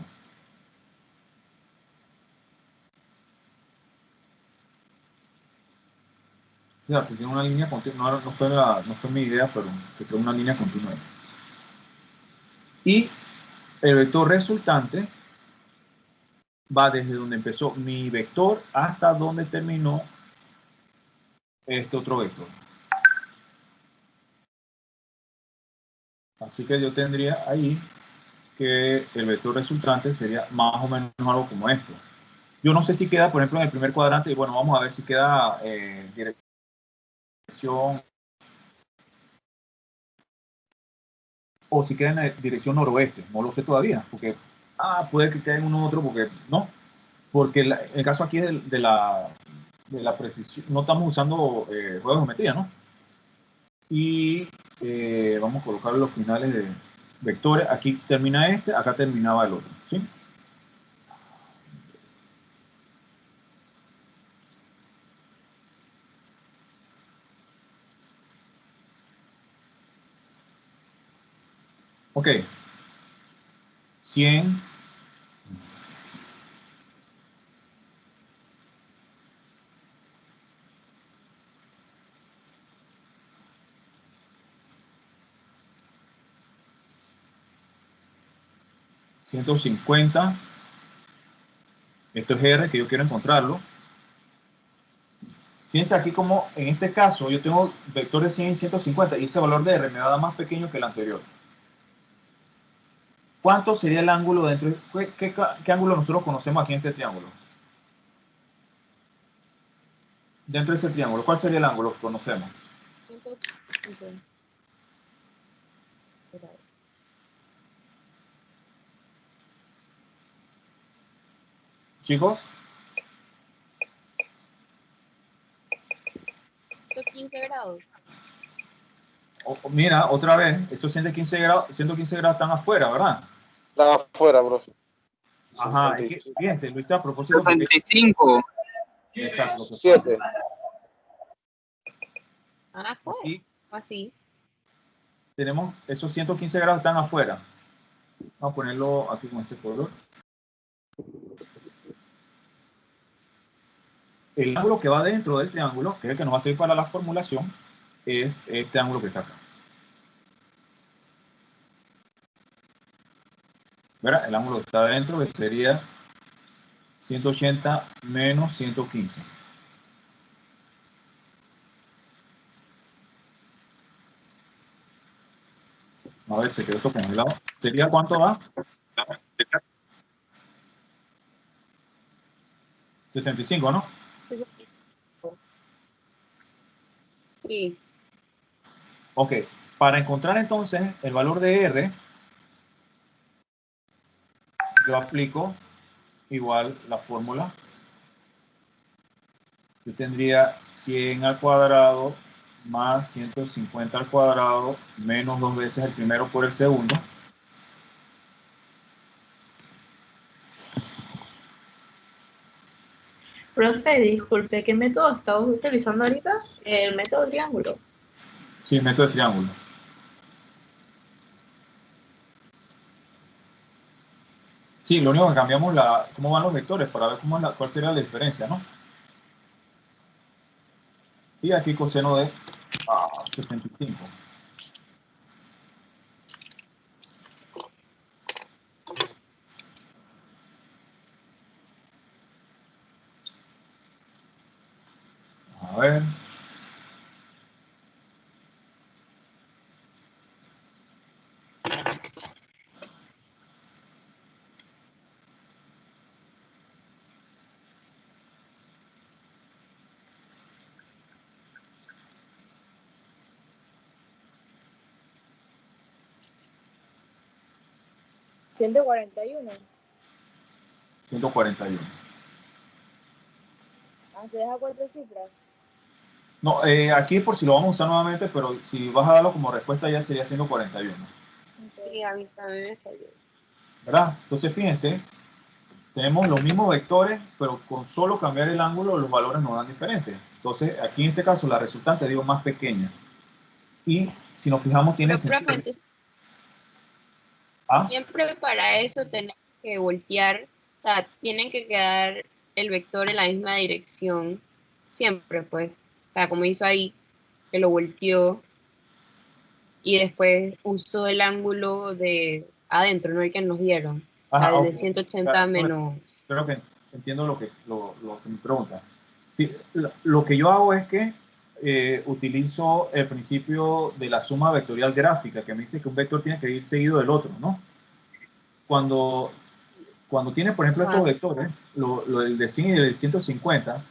O sea, que tiene una línea continua, no fue mi idea, pero que tiene una línea continua. Y el vector resultante va desde donde empezó mi vector hasta donde terminó este otro vector. Así que yo tendría ahí que el vector resultante sería más o menos algo como esto. Yo no sé si queda, por ejemplo, en el primer cuadrante, y bueno, vamos a ver si queda dirección, o si queda en la dirección noroeste, no lo sé todavía, porque puede que quede en uno u otro, porque no, porque el caso aquí es de la precisión, no estamos usando juegos de geometría, ¿no? Y vamos a colocar los finales de vectores, aquí termina este, acá terminaba el otro, ¿sí? Ok, 100, $150, esto es R, que yo quiero encontrarlo. Fíjense aquí como en este caso yo tengo vectores 100 y 150 y ese valor de R me va a dar más pequeño que el anterior. ¿Cuánto sería el ángulo dentro? ¿Qué ángulo nosotros conocemos aquí en este triángulo? Dentro de ese triángulo, ¿cuál sería el ángulo que conocemos? 115. Chicos, 115 grados. Mira, otra vez, esos 115 grados están afuera, ¿verdad? Están afuera, profe. Ajá, es que, fíjense, Luis, a propósito. 65. Exacto. 7. Están afuera. Aquí Así. tenemos esos 115 grados están afuera. Vamos a ponerlo aquí con este color. El ángulo que va dentro del triángulo, que es el que nos va a servir para la formulación, es este ángulo que está acá. ¿Verdad? El ángulo que está dentro que sería 180 menos 115. A ver, se quedó esto congelado. ¿Sería cuánto va? 65, ¿no? Sí. Ok, para encontrar entonces el valor de R, yo aplico igual la fórmula yo tendría 100 al cuadrado más 150 al cuadrado menos 2 veces el primero por el segundo. Profe, disculpe, ¿qué método está utilizando ahorita? El método triángulo. Sí, método de triángulo. Sí, lo único que cambiamos cómo van los vectores para ver cuál sería la diferencia, ¿no? Y aquí coseno de 65. A ver. ¿141? 141. ¿Se deja 4 cifras? No, aquí por si lo vamos a usar nuevamente, pero si vas a darlo como respuesta ya sería 141. Sí, a mí también me salió. ¿Verdad? Entonces fíjense, tenemos los mismos vectores, pero con solo cambiar el ángulo los valores nos dan diferentes. Entonces aquí en este caso la resultante dio más pequeña. Y si nos fijamos tiene Pero, sentido. profe, entonces, ¿Ah? siempre para eso tenemos que voltear, o sea, tienen que quedar el vector en la misma dirección, siempre pues, o sea, como hizo ahí, que lo volteó y después usó el ángulo de adentro, no el que nos dieron, Ajá, el de ok. 180 Claro, menos. creo que entiendo lo que me pregunta. Sí, lo que yo hago es que utilizo el principio de la suma vectorial gráfica, que me dice que un vector tiene que ir seguido del otro, ¿no? Cuando tienes, por ejemplo, estos vectores, el de 100 y el de 150,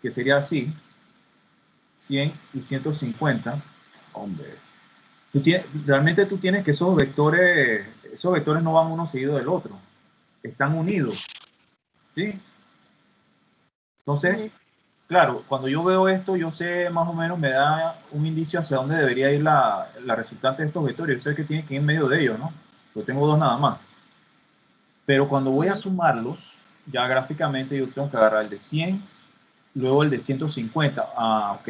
que sería así, 100 y 150, hombre, realmente tú tienes que esos vectores no van uno seguido del otro, están unidos, ¿sí? Entonces, claro, cuando yo veo esto, yo sé más o menos, me da un indicio hacia dónde debería ir la resultante de estos vectores. Yo sé que tiene que ir en medio de ellos, ¿no? Yo tengo dos nada más. Pero cuando voy a sumarlos, ya gráficamente yo tengo que agarrar el de 100, luego el de 150. Ah, ok,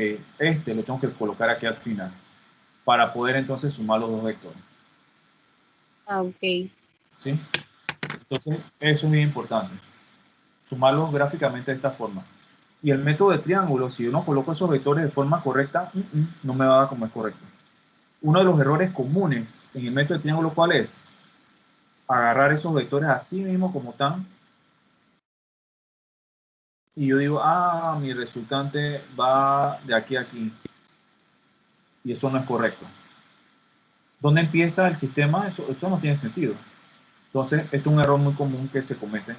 lo tengo que colocar aquí al final, para poder entonces sumar los dos vectores. Ah, ok. ¿Sí? Entonces, eso es muy importante. Sumarlos gráficamente de esta forma. Y el método de triángulo, si yo no coloco esos vectores de forma correcta, no me va a dar como es correcto. Uno de los errores comunes en el método de triángulo, ¿cuál es? Agarrar esos vectores así mismo como están. Y yo digo, mi resultante va de aquí a aquí. Y eso no es correcto. ¿Dónde empieza el sistema? Eso no tiene sentido. Entonces, esto es un error muy común que se comete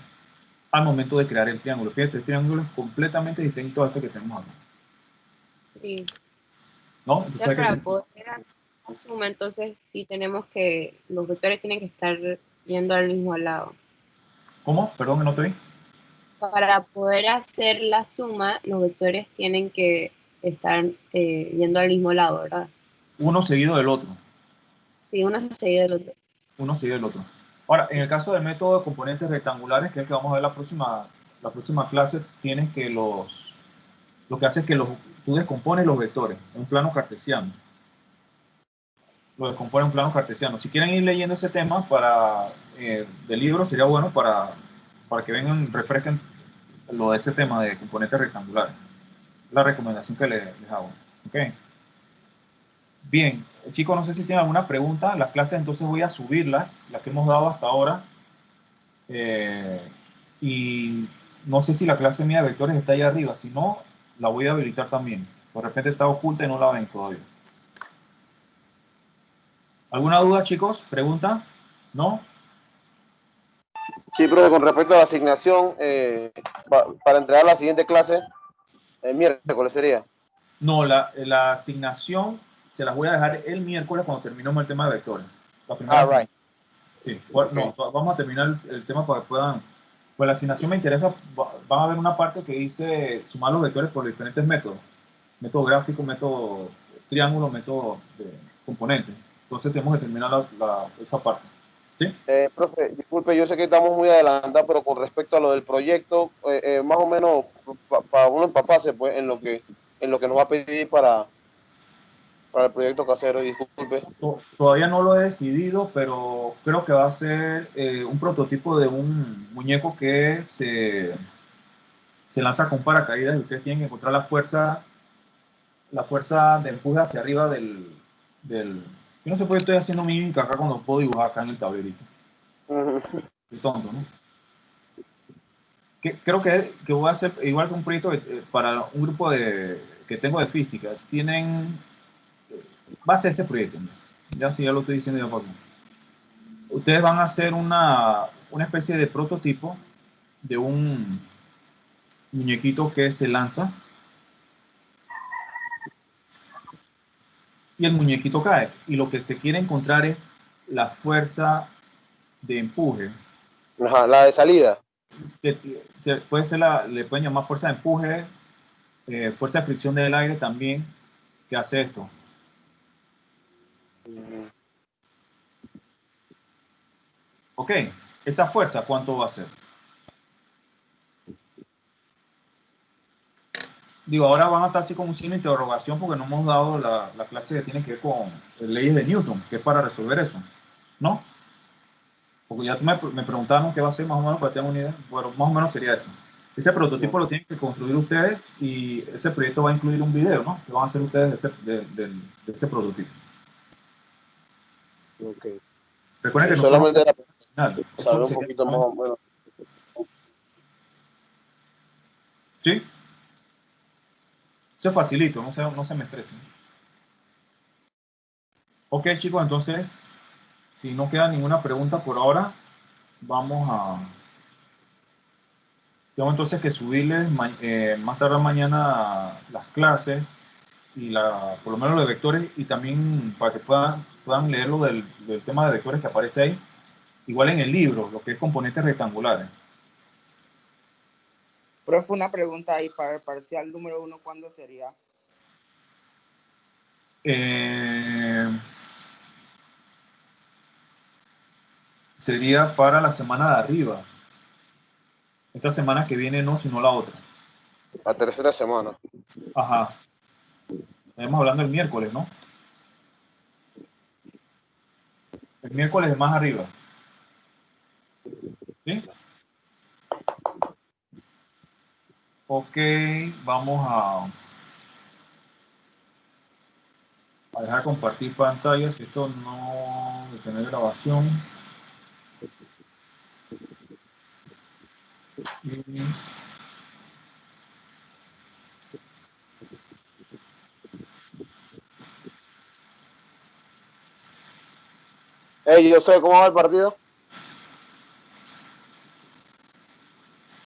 al momento de crear el triángulo. Fíjate, el triángulo es completamente distinto a esto que tenemos acá. Sí. ¿No? Ya para poder hacer suma, entonces sí tenemos que, los vectores tienen que estar yendo al mismo lado. ¿Cómo? Perdón, que no te vi. Para poder hacer la suma, los vectores tienen que estar yendo al mismo lado, ¿verdad? Uno seguido del otro. Sí, uno se seguido del otro. Uno sigue el otro. Ahora, en el caso del método de componentes rectangulares, que es el que vamos a ver la próxima clase, tienes que lo que hace es que tú descompones los vectores en un plano cartesiano. Lo descompone en un plano cartesiano. Si quieren ir leyendo ese tema del libro, sería bueno para que vengan, refresquen lo de ese tema de componentes rectangulares. La recomendación que les hago. ¿Ok? Bien, chicos, no sé si tienen alguna pregunta. Las clases entonces voy a subirlas, las que hemos dado hasta ahora. Y no sé si la clase mía de vectores está ahí arriba. Si no, la voy a habilitar también. De repente está oculta y no la ven todavía. ¿Alguna duda, chicos? ¿Pregunta? ¿No? Sí, profe, con respecto a la asignación, para entregar la siguiente clase, el miércoles sería. No, la asignación se las voy a dejar el miércoles cuando terminemos el tema de vectores. La primera right. Sí. Okay. No, vamos a terminar el tema para que puedan Pues la asignación me interesa, van a ver una parte que dice sumar los vectores por diferentes métodos. Método gráfico, método triángulo, método de componentes. Entonces tenemos que terminar esa parte. ¿Sí? Profe, disculpe, yo sé que estamos muy adelantados, pero con respecto a lo del proyecto, más o menos para uno empaparse pues, en lo que nos va a pedir para el proyecto casero, disculpe. Todavía no lo he decidido, pero creo que va a ser un prototipo de un muñeco que se lanza con paracaídas y ustedes tienen que encontrar la fuerza de empuje hacia arriba del yo no sé por qué estoy haciendo mímica acá cuando puedo dibujar acá en el tablerito. Qué tonto, ¿no? Creo que voy a hacer igual que un proyecto para un grupo que tengo de física. Va a ser ese proyecto, ¿no? Ya sí, ya lo estoy diciendo ya por aquí. Ustedes van a hacer una especie de prototipo de un muñequito que se lanza y el muñequito cae. Y lo que se quiere encontrar es la fuerza de empuje. Ajá, la de salida. Puede ser le pueden llamar fuerza de empuje, fuerza de fricción del aire también, que hace esto. Ok, esa fuerza, ¿cuánto va a ser? Digo, ahora van a estar así como un signo de interrogación porque no hemos dado la clase que tiene que ver con leyes de Newton, que es para resolver eso, ¿no? Porque ya me preguntaron qué va a ser más o menos para tener una idea. Bueno, más o menos sería eso. Ese prototipo lo tienen que construir ustedes y ese proyecto va a incluir un video, ¿no? Que van a hacer ustedes de ese prototipo. Ok. Recuerden que solamente nosotros... saber un poquito más o menos. ¿Sí? Eso es facilito, no se me estresen. Ok, chicos, entonces, si no queda ninguna pregunta por ahora, tengo entonces que subirles más tarde mañana las clases y por lo menos los de vectores y también para que puedan leer lo del tema de vectores que aparece ahí. Igual en el libro, lo que es componentes rectangulares. Profe, una pregunta ahí para el parcial número 1, ¿cuándo sería? Sería para la semana de arriba. Esta semana que viene no, sino la otra. La tercera semana. Ajá. Estamos hablando el miércoles, ¿no? El miércoles es más arriba. ¿Sí? Ok, vamos a dejar compartir pantalla. Si esto no detiene grabación. Yo sé cómo va el partido.